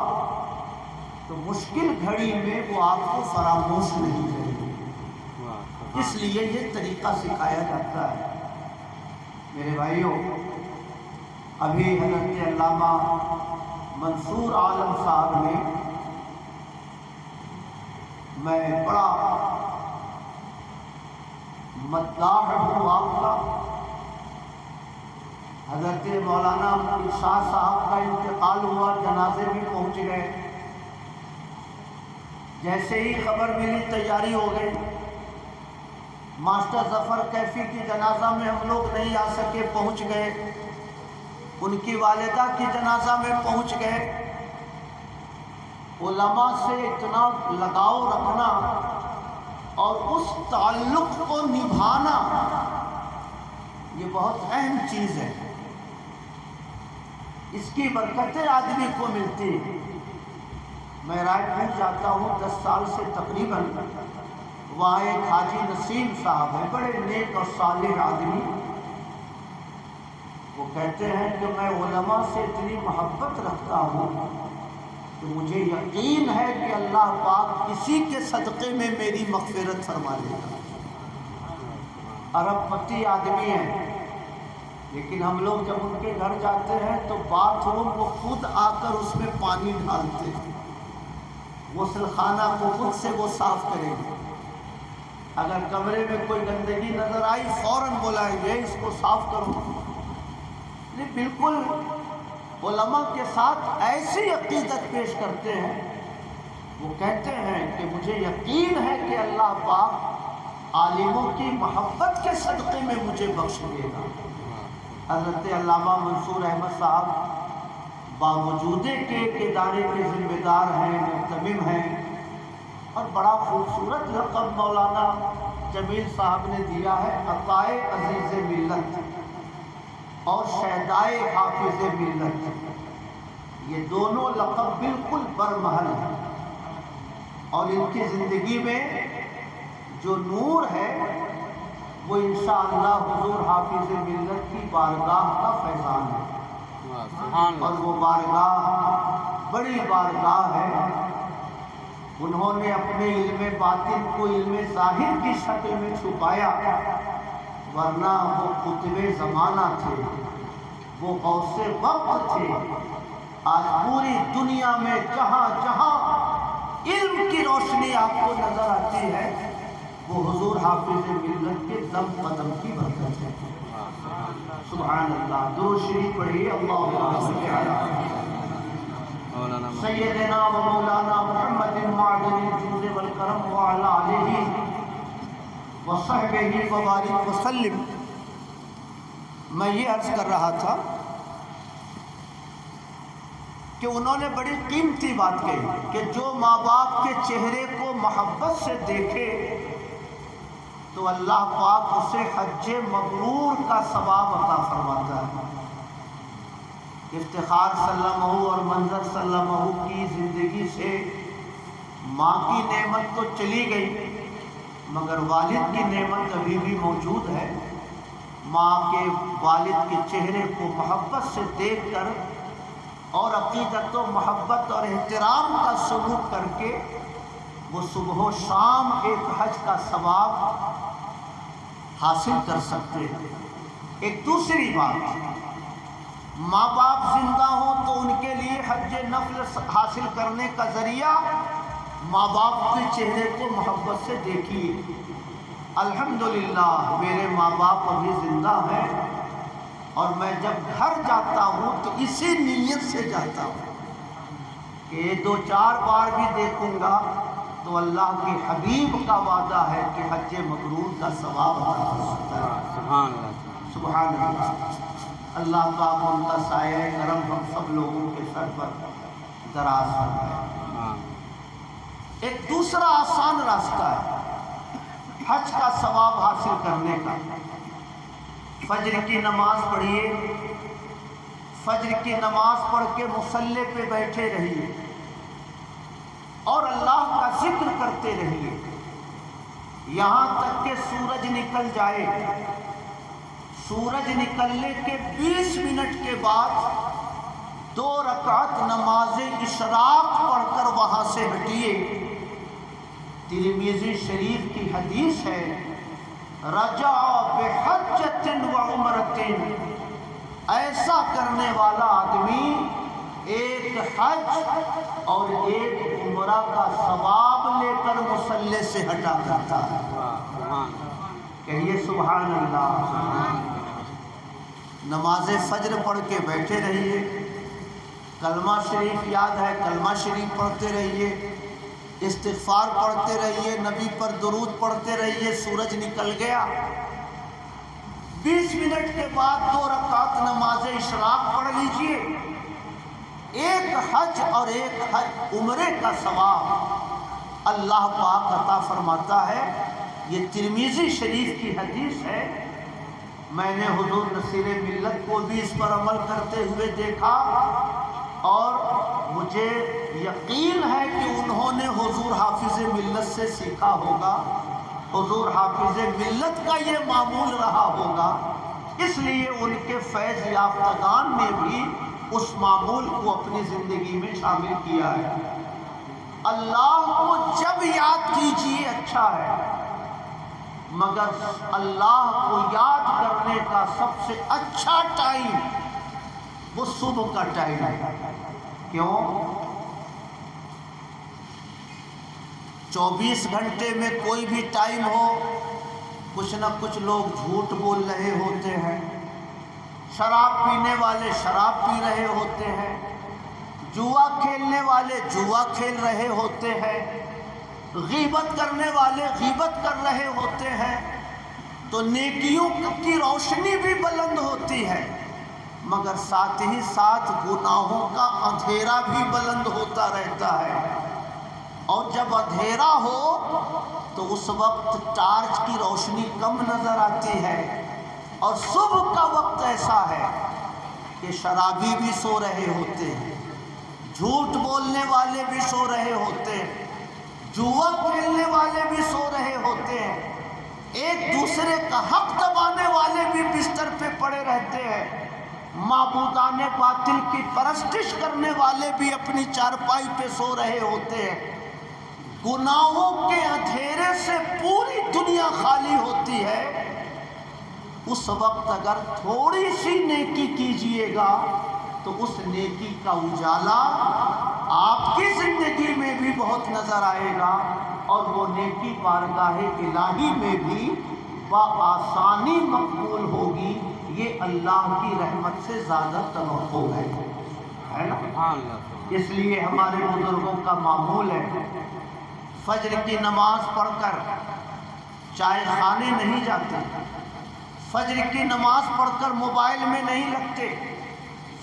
[SPEAKER 3] تو مشکل گھڑی میں وہ آپ کو فراموش نہیں کرے گا۔ اس لیے یہ طریقہ سکھایا جاتا ہے۔ میرے بھائیوں، ابھی حضرت علامہ منصور عالم صاحب نے، میں بڑا مداح ہوں آپ کا۔ حضرت مولانا ارشاد صاحب کا انتقال ہوا، جنازے بھی پہنچ گئے۔ جیسے ہی خبر ملی تیاری ہو گئی۔ ماسٹر ظفر کیفی کی جنازہ میں ہم لوگ نہیں آ سکے، پہنچ گئے۔ ان کی والدہ کی جنازہ میں پہنچ گئے۔ علماء سے اتنا لگاؤ رکھنا اور اس تعلق کو نبھانا یہ بہت اہم چیز ہے۔ اس کی برکتیں آدمی کو ملتی ہیں۔ میں رائے پور جاتا ہوں 10 سال سے تقریباً، وہاں ایک حاجی نسیم صاحب ہیں، بڑے نیک اور صالح آدمی۔ وہ کہتے ہیں کہ میں علماء سے اتنی محبت رکھتا ہوں کہ مجھے یقین ہے کہ اللہ پاک کسی کے صدقے میں میری مغفرت فرما دے گا۔ ارب پتی آدمی ہیں، لیکن ہم لوگ جب ان کے گھر جاتے ہیں تو باتھ روم کو خود آ کر اس میں پانی ڈالتے ہیں، غسل خانہ کو خود سے وہ صاف کریں گے۔ اگر کمرے میں کوئی گندگی نظر آئی فوراً بلائیں گے اس کو صاف کرو۔ بالکل علماء کے ساتھ ایسی عقیدت پیش کرتے ہیں۔ وہ کہتے ہیں کہ مجھے یقین ہے کہ اللہ پاک عالموں کی محبت کے صدقے میں مجھے بخش دے گا۔ حضرت علامہ منصور احمد صاحب باوجود کہ ایک ادارے کے ذمہ دار ہیں، محتمم ہیں، اور بڑا خوبصورت لقب مولانا جمیل صاحب نے دیا ہے، عطائے عزیز ملت اور شہدائے حافظ ملت۔ یہ دونوں لقب بالکل برمحل ہیں، اور ان کی زندگی میں جو نور ہے وہ انشاءاللہ حضور حافظ ملت کی بارگاہ کا فیضان ہے، اور وہ بارگاہ بڑی بارگاہ ہے۔ انہوں نے اپنے علم باطن کو علم ظاہر کی شکل میں چھپایا، ورنہ وہ قطب زمانہ تھے، وہ غوث وقت تھے۔ آج پوری دنیا میں جہاں جہاں علم کی روشنی آپ کو نظر آتی ہے وہ حضور حافظ ملت کے دم قدم کی برکت ہے۔ سبحان اللہ۔ درود شریف پڑھیے، اللہم صل علی سیدنا و مولانا محمد معدن الجود والکرم وعلی آلہ وصحبہ وبارک وسلم۔ میں یہ عرض کر رہا تھا کہ انہوں نے بڑی قیمتی بات کہی کہ جو ماں باپ کے چہرے کو محبت سے دیکھے تو اللہ پاک اسے حج مبرور کا ثواب عطا فرماتا ہے۔ افتخار صلی اللہ علیہ اور منظر صلی اللہ علیہ کی زندگی سے ماں کی نعمت تو چلی گئی مگر والد کی نعمت ابھی بھی موجود ہے۔ ماں کے والد کے چہرے کو محبت سے دیکھ کر اور عقیدت و محبت اور احترام کا سلوک کر کے وہ صبح و شام ایک حج کا ثواب حاصل کر سکتے ہیں۔ ایک دوسری بات، ماں باپ زندہ ہوں تو ان کے لیے حج نفل حاصل کرنے کا ذریعہ ماں باپ کے چہرے کو محبت سے دیکھیے۔ الحمدللہ میرے ماں باپ ابھی زندہ ہیں اور میں جب گھر جاتا ہوں تو اسی نیت سے جاتا ہوں کہ 2-4 بار بھی دیکھوں گا تو اللہ کے حبیب کا وعدہ ہے کہ حج مبرور کا ثواب عطا فرماتا ہے۔
[SPEAKER 2] سبحان اللہ،
[SPEAKER 3] سبحان اللہ۔ اللہ پاک ان کا سایہ کرم ہم سب لوگوں کے سر پر دراز فرمائے۔ ایک دوسرا آسان راستہ ہے حج کا ثواب حاصل کرنے کا۔ فجر کی نماز پڑھیے، فجر کی نماز پڑھ کے مصلی پہ بیٹھے رہیے اور اللہ کا ذکر کرتے رہیے یہاں تک کہ سورج نکل جائے۔ سورج نکلنے کے 20 منٹ کے بعد 2 رکعت نماز اشراق پڑھ کر وہاں سے ہٹیے۔ ترمذی شریف کی حدیث ہے، رجع بحجۃ وعمرۃ، ایسا کرنے والا آدمی ایک حج اور ایک عمرہ کا ثواب لے کر مصلی سے ہٹا کرتا ہے۔ کہیے سبحان اللہ۔ نماز فجر پڑھ کے بیٹھے رہیے، کلمہ شریف یاد ہے کلمہ شریف پڑھتے رہیے، استغفار پڑھتے رہیے، نبی پر درود پڑھتے رہیے۔ سورج نکل گیا، 20 منٹ کے بعد 2 رکعت نماز اشراق پڑھ لیجئے۔ ایک حج اور ایک عمرے کا ثواب اللہ پاک عطا فرماتا ہے۔ یہ ترمذی شریف کی حدیث ہے۔ میں نے حضور نصیر ملت کو بھی اس پر عمل کرتے ہوئے دیکھا، اور مجھے یقین ہے کہ انہوں نے حضور حافظ ملت سے سیکھا ہوگا، حضور حافظ ملت کا یہ معمول رہا ہوگا، اس لیے ان کے فیض یافتگان نے بھی اس معمول کو اپنی زندگی میں شامل کیا ہے۔ اللہ کو جب یاد کیجیے اچھا ہے، مگر اللہ کو یاد کرنے کا سب سے اچھا ٹائم وہ صبح کا ٹائم ہے۔ کیوں؟ 24 گھنٹے میں کوئی بھی ٹائم ہو، کچھ نہ کچھ لوگ جھوٹ بول رہے ہوتے ہیں، شراب پینے والے شراب پی رہے ہوتے ہیں، جوا کھیلنے والے جوا کھیل رہے ہوتے ہیں، غیبت کرنے والے غیبت کر رہے ہوتے ہیں۔ تو نیکیوں کی روشنی بھی بلند ہوتی ہے، مگر ساتھ ہی ساتھ گناہوں کا اندھیرا بھی بلند ہوتا رہتا ہے۔ اور جب اندھیرا ہو تو اس وقت ٹارچ کی روشنی کم نظر آتی ہے، اور صبح کا وقت ایسا ہے کہ شرابی بھی سو رہے ہوتے ہیں، جھوٹ بولنے والے بھی سو رہے ہوتے ہیں، جوا کھیلنے والے بھی سو رہے ہوتے ہیں، ایک دوسرے کا حق دبانے والے بھی بستر پہ پڑے رہتے ہیں، معبودان باطل کی پرستش کرنے والے بھی اپنی چارپائی پہ سو رہے ہوتے ہیں۔ گناہوں کے اندھیرے سے پوری دنیا خالی ہوتی ہے۔ اس وقت اگر تھوڑی سی نیکی کیجئے گا تو اس نیکی کا اجالا آپ کی زندگی میں بھی بہت نظر آئے گا، اور وہ نیکی بارگاہ الہی میں بھی بآسانی مقبول ہوگی۔ یہ اللہ کی رحمت سے زیادہ توقع ہے نا؟ اس لیے ہمارے بزرگوں کا معمول ہے، فجر کی نماز پڑھ کر چائے خانے نہیں جاتے، فجر کی نماز پڑھ کر موبائل میں نہیں لگتے،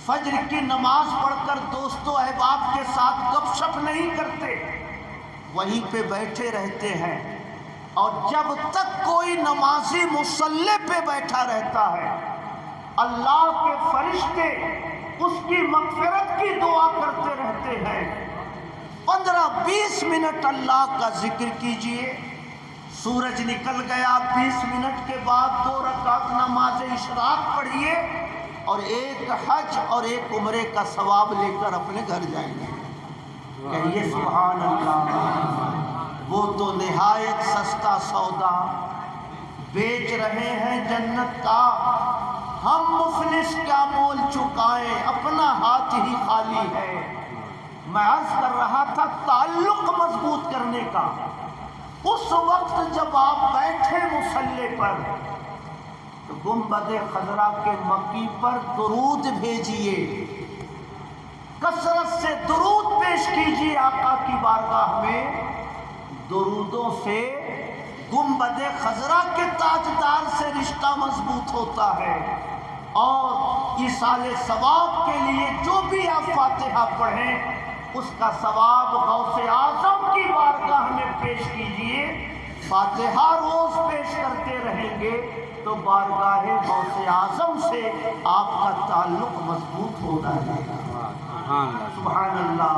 [SPEAKER 3] فجر کی نماز پڑھ کر دوست و احباب کے ساتھ گپ شپ نہیں کرتے، وہیں پہ بیٹھے رہتے ہیں۔ اور جب تک کوئی نمازی مصلی پہ بیٹھا رہتا ہے، اللہ کے فرشتے اس کی مغفرت کی دعا کرتے رہتے ہیں۔ 15-20 منٹ اللہ کا ذکر کیجئے۔ سورج نکل گیا، 20 منٹ کے بعد 2 رکعت نماز اشراق پڑھیے، اور ایک حج اور ایک عمرے کا ثواب لے کر اپنے گھر جائیں گے۔ کہیے سبحان اللہ۔ وہ تو نہایت سستا سودا بیچ رہے ہیں جنت کا، ہم مفلس کیا مول چکائیں، اپنا ہاتھ ہی خالی ہے۔ میں عرض کر رہا تھا تعلق مضبوط کرنے کا۔ اس وقت جب آپ بیٹھے مصلی پر تو گنبد خضرا کے مکی پر درود بھیجیے، کثرت سے درود پیش کیجیے آقا کی بارگاہ میں۔ درودوں سے گنبد خضرا کے تاجدار سے رشتہ مضبوط ہوتا ہے، اور ایصال ثواب کے لیے جو بھی آپ فاتحہ پڑھیں اس کا ثواب غوث اعظم کی بارگاہ میں پیش کیجیے۔ فاتحہ روز پیش کرتے رہیں گے تو بارگاہ غوث اعظم سے آپ کا تعلق مضبوط ہوتا رہے گا۔ سبحان اللہ۔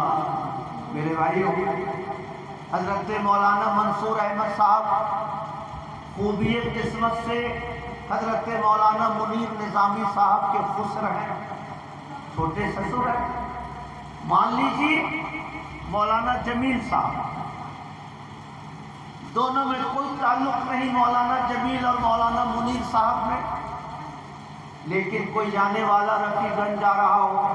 [SPEAKER 3] میرے بھائیوں، حضرت مولانا منصور احمد صاحب خوبی قسمت سے حضرت مولانا منیر نظامی صاحب کے خسر ہیں، چھوٹے سسر ہیں۔ مان لیجیے مولانا جمیل صاحب، دونوں میں کوئی تعلق نہیں مولانا جمیل اور مولانا منیر صاحب میں، لیکن کوئی جانے والا رفیع گنج جا رہا ہو،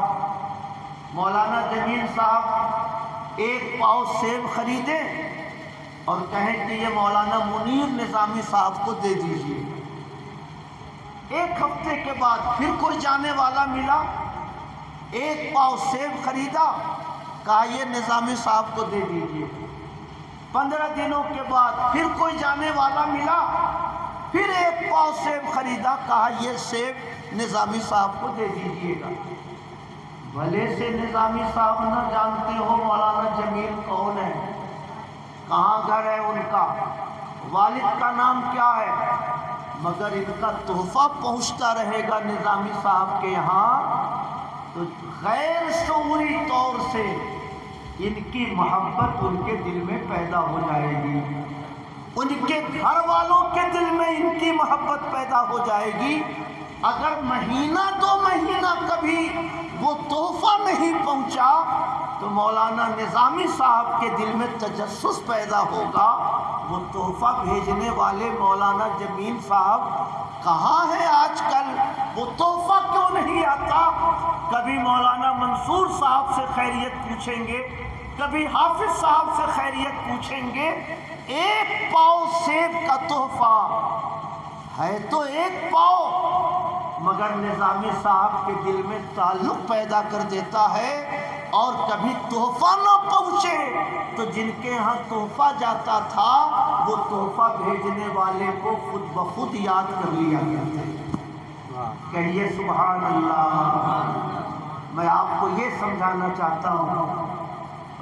[SPEAKER 3] مولانا جمیل صاحب 1 پاؤ سیب خریدے، اور کہیں کہ یہ مولانا منیر نظامی صاحب کو دے دیجیے۔ ایک ہفتے کے بعد پھر کوئی جانے والا ملا، 1 پاؤ سیب خریدا، کہا یہ نظامی صاحب کو دے دیجیے۔ 15 دنوں کے بعد پھر کوئی جانے والا ملا، پھر 1 پاؤ سیب خریدا، کہا یہ سیب نظامی صاحب کو دے دیجیے گا۔ بھلے سے نظامی صاحب نہ جانتے ہو مولانا جمیل کون ہے، کہاں گھر ہے ان کا، والد کا نام کیا ہے، مگر ان کا تحفہ پہنچتا رہے گا نظامی صاحب کے یہاں، تو غیر شعوری طور سے ان کی محبت ان کے دل میں پیدا ہو جائے گی، ان کے گھر والوں کے دل میں ان کی محبت پیدا ہو جائے گی۔ اگر مہینہ 2 مہینہ کبھی وہ تحفہ نہیں پہنچا تو مولانا نظامی صاحب کے دل میں تجسس پیدا ہوگا، وہ تحفہ بھیجنے والے مولانا جمیل صاحب کہاں ہیں آج کل، وہ تحفہ کیوں نہیں آتا۔ کبھی مولانا منصور صاحب سے خیریت پوچھیں گے، کبھی حافظ صاحب سے خیریت پوچھیں گے، 1 پاؤ سیب کا تحفہ ہے تو 1 پاؤ، مگر نظامی صاحب کے دل میں تعلق پیدا کر دیتا ہے۔ اور کبھی تحفہ نہ پہنچے تو جن کے ہاں تحفہ جاتا تھا وہ تحفہ بھیجنے والے کو خود بخود یاد کر لیا کرتے ہیں۔ کہیے سبحان اللہ۔ میں آپ کو یہ سمجھانا چاہتا ہوں،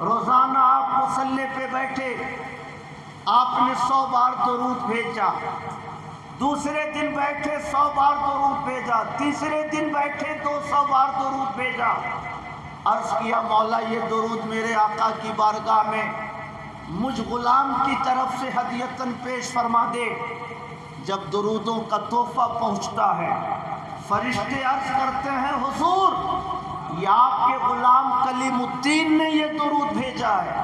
[SPEAKER 3] روزانہ آپ مصلی پہ بیٹھے، آپ نے 100 بار درود بھیجا، دوسرے دن بیٹھے 100 بار درود بھیجا، تیسرے دن بیٹھے 200 بار درود بھیجا، عرض کیا مولا یہ درود میرے آقا کی بارگاہ میں مجھ غلام کی طرف سے ہدیتاً پیش فرما دے۔ جب درودوں کا تحفہ پہنچتا ہے، فرشتے عرض کرتے ہیں حضور یہ آپ کے غلام کلیم الدین نے یہ درود بھیجا ہے،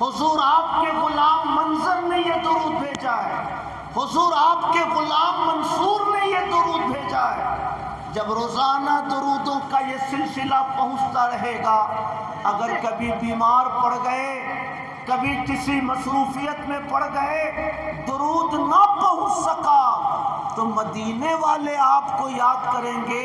[SPEAKER 3] حضور آپ کے غلام منظر نے یہ درود بھیجا ہے، حضور آپ کے غلام منصور نے یہ درود بھیجا ہے۔ جب روزانہ درودوں کا یہ سلسلہ پہنچتا رہے گا، اگر کبھی بیمار پڑ گئے، کبھی کسی مصروفیت میں پڑ گئے، درود نہ پہنچ سکا تو مدینے والے آپ کو یاد کریں گے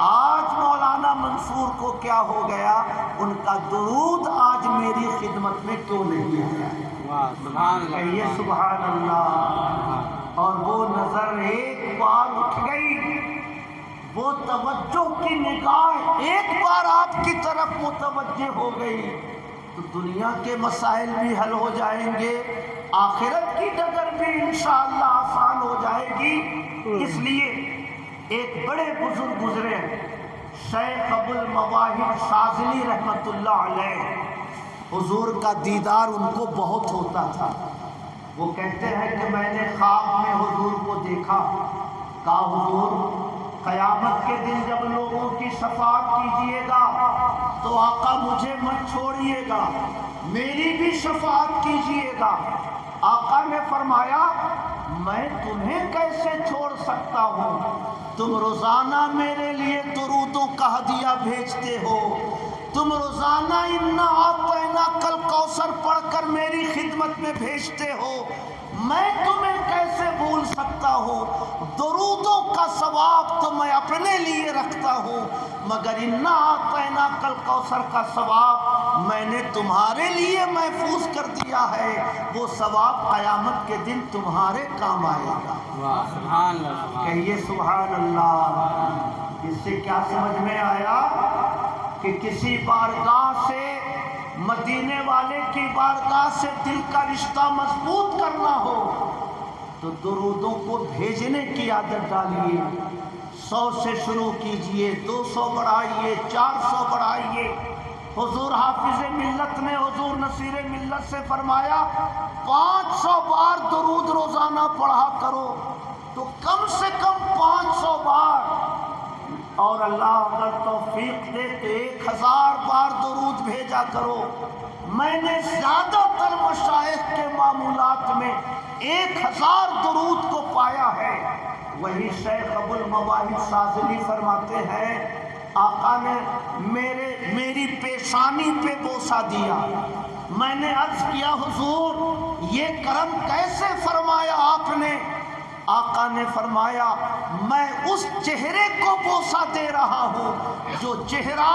[SPEAKER 3] آج مولانا منصور کو کیا ہو گیا، ان کا درود آج میری خدمت میں کیوں نہیں آیا۔ کہیے سبحان اللہ۔ اور وہ نظر ایک بار اٹھ گئی، وہ توجہ کی نگاہ ایک بار آپ کی طرف متوجہ ہو گئی تو دنیا کے مسائل بھی حل ہو جائیں گے، آخرت کی ڈگر بھی انشاءاللہ آسان ہو جائے گی۔ اس لیے ایک بڑے بزرگ گزرے شیخ ابو المواہب شاذلی رحمۃ اللہ علیہ، حضور کا دیدار ان کو بہت ہوتا تھا۔ وہ کہتے ہیں کہ میں نے خواب میں حضور کو دیکھا، کہا حضور قیامت کے دن جب لوگوں کی شفاعت کیجیے گا تو آقا مجھے مت چھوڑیے گا، میری بھی شفاعت کیجیے گا۔ آقا نے فرمایا میں تمہیں کیسے چھوڑ سکتا ہوں، تم روزانہ میرے لیے درودوں کا ہدیہ بھیجتے ہو، تم روزانہ انا اعطیناک الکوثر پڑھ کر میری خدمت میں بھیجتے ہو، میں تمہیں کیسے بھول سکتا ہوں، درودوں کا ثواب تو میں اپنے لیے رکھتا ہوں، مگر انا اعطیناک الکوثر کا ثواب میں نے تمہارے لیے محفوظ کر دیا ہے، وہ ثواب قیامت کے دن تمہارے کام آئے گا۔
[SPEAKER 2] سبحان اللہ۔
[SPEAKER 3] کہیے سبحان اللہ۔ اس سے کیا سمجھ میں آیا کہ کسی بارگاہ سے، مدینے والے کی بارگاہ سے دل کا رشتہ مضبوط کرنا ہو تو درودوں کو بھیجنے کی عادت ڈالیے، 100 سے شروع کیجئے، 200 بڑھائیے، 400 بڑھائیے۔ حضور حافظ ملت نے حضور نصیر ملت سے فرمایا 500 بار درود روزانہ پڑھا کرو، تو کم سے کم 500 بار، اور اللہ اگر توفیق دے تو 1000 بار درود بھیجا کرو۔ میں نے زیادہ تر مشائخ کے معمولات میں 1000 درود کو پایا ہے۔ وہی شیخ ابو المواہب شاذلی فرماتے ہیں آقا نے میری پیشانی پہ بوسہ دیا، میں نے عرض کیا حضور یہ کرم کیسے فرمایا آپ نے؟ آقا نے فرمایا میں اس چہرے کو بوسہ دے رہا ہوں جو چہرہ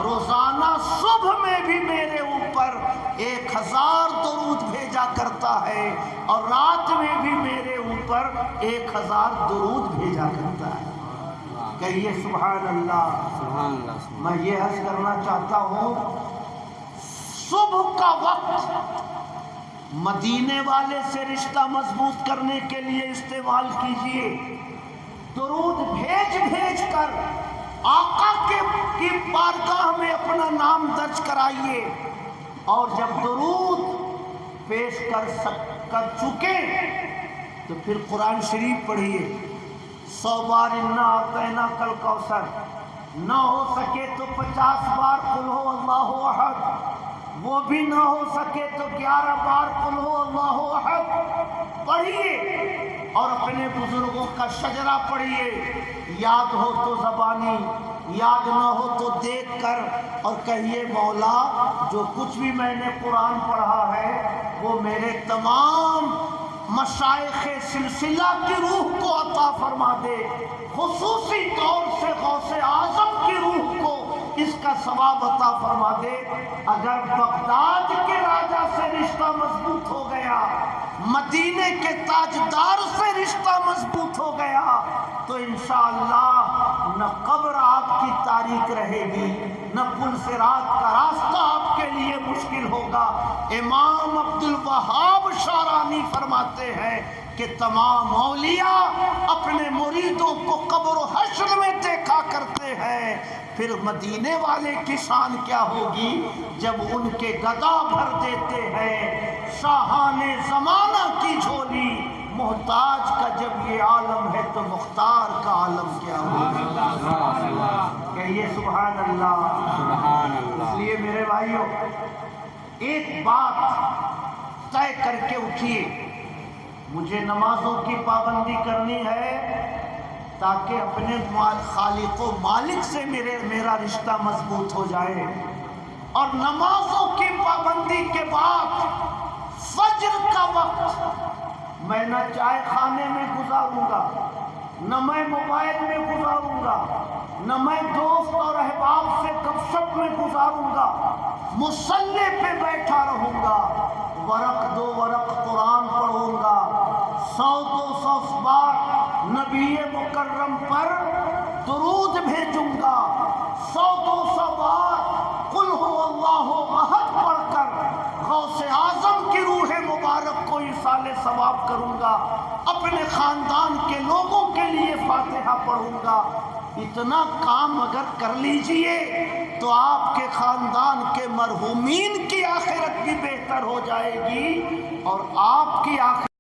[SPEAKER 3] روزانہ صبح میں بھی میرے اوپر 1000 درود بھیجا کرتا ہے اور رات میں بھی میرے اوپر 1000 درود بھیجا کرتا ہے۔ کہیے سبحان اللہ۔
[SPEAKER 2] سبحان اللہ۔
[SPEAKER 3] میں یہ عرض کرنا چاہتا ہوں صبح کا وقت مدینے والے سے رشتہ مضبوط کرنے کے لیے استعمال کیجئے۔ درود بھیج بھیج کر آقا کی بارگاہ میں اپنا نام درج کرائیے، اور جب درود پیش کر چکے تو پھر قرآن شریف پڑھیے 100 بار انا اعطیناک الکوثر، نہ ہو سکے تو 50 بار قل ہو اللہ احد، وہ بھی نہ ہو سکے تو 11 بار قل ہو اللہ احد پڑھیے، اور اپنے بزرگوں کا شجرہ پڑھیے، یاد ہو تو زبانی، یاد نہ ہو تو دیکھ کر، اور کہیے مولا جو کچھ بھی میں نے قرآن پڑھا ہے وہ میرے تمام مشائخ سلسلہ کی روح کو عطا فرما دے، خصوصی طور سے غوث اعظم کی روح کو اس کا ثواب عطا فرما دے۔ اگر بغداد کے راجہ سے رشتہ مضبوط ہو گیا، مدینے کے تاجدار سے رشتہ مضبوط ہو گیا، تو انشاءاللہ نہ قبر آپ کی تاریک رہے گی، نہ پل صراط کا راستہ آپ کے لیے مشکل ہوگا۔ امام عبد الوہاب شارانی فرماتے ہیں کہ تمام اولیاء اپنے مریدوں کو قبر و حشر میں دیکھا کرتے ہیں، پھر مدینے والے کی شان کیا ہوگی جب ان کے گدا بھر دیتے ہیں شاہان زمانہ کی جھولی، محتاج کا جب یہ عالم ہے تو مختار کا عالم کیا ہوگا؟ کہیے سبحان اللہ۔
[SPEAKER 2] سبحان اللہ۔
[SPEAKER 3] اس لیے میرے بھائیوں ایک بات طے کر کے اٹھیے، مجھے نمازوں کی پابندی کرنی ہے تاکہ اپنے خالق و مالک سے میرا رشتہ مضبوط ہو جائے، اور نمازوں کی پابندی کے بعد فجر کا وقت میں نہ چائے خانے میں گزاروں گا، نہ میں موبائل میں گزاروں گا، نہ میں دوست اور احباب سے گپ شپ میں گزاروں گا، مصلی پہ بیٹھا رہوں گا، ورق 2 ورق قرآن پڑھوں گا، 100-200 بار نبی مکرم پر درود بھیجوں گا، 100-200 بار قل ہو اللہ احد پڑھ کر غوث اعظم کی روح مبارک کو ایصال ثواب کروں گا، اپنے خاندان کے لوگوں کے لیے فاتحہ پڑھوں گا۔ اتنا کام اگر کر لیجئے تو آپ کے خاندان کے مرحومین کی آخرت بھی بہتر ہو جائے گی، اور آپ کی آخرت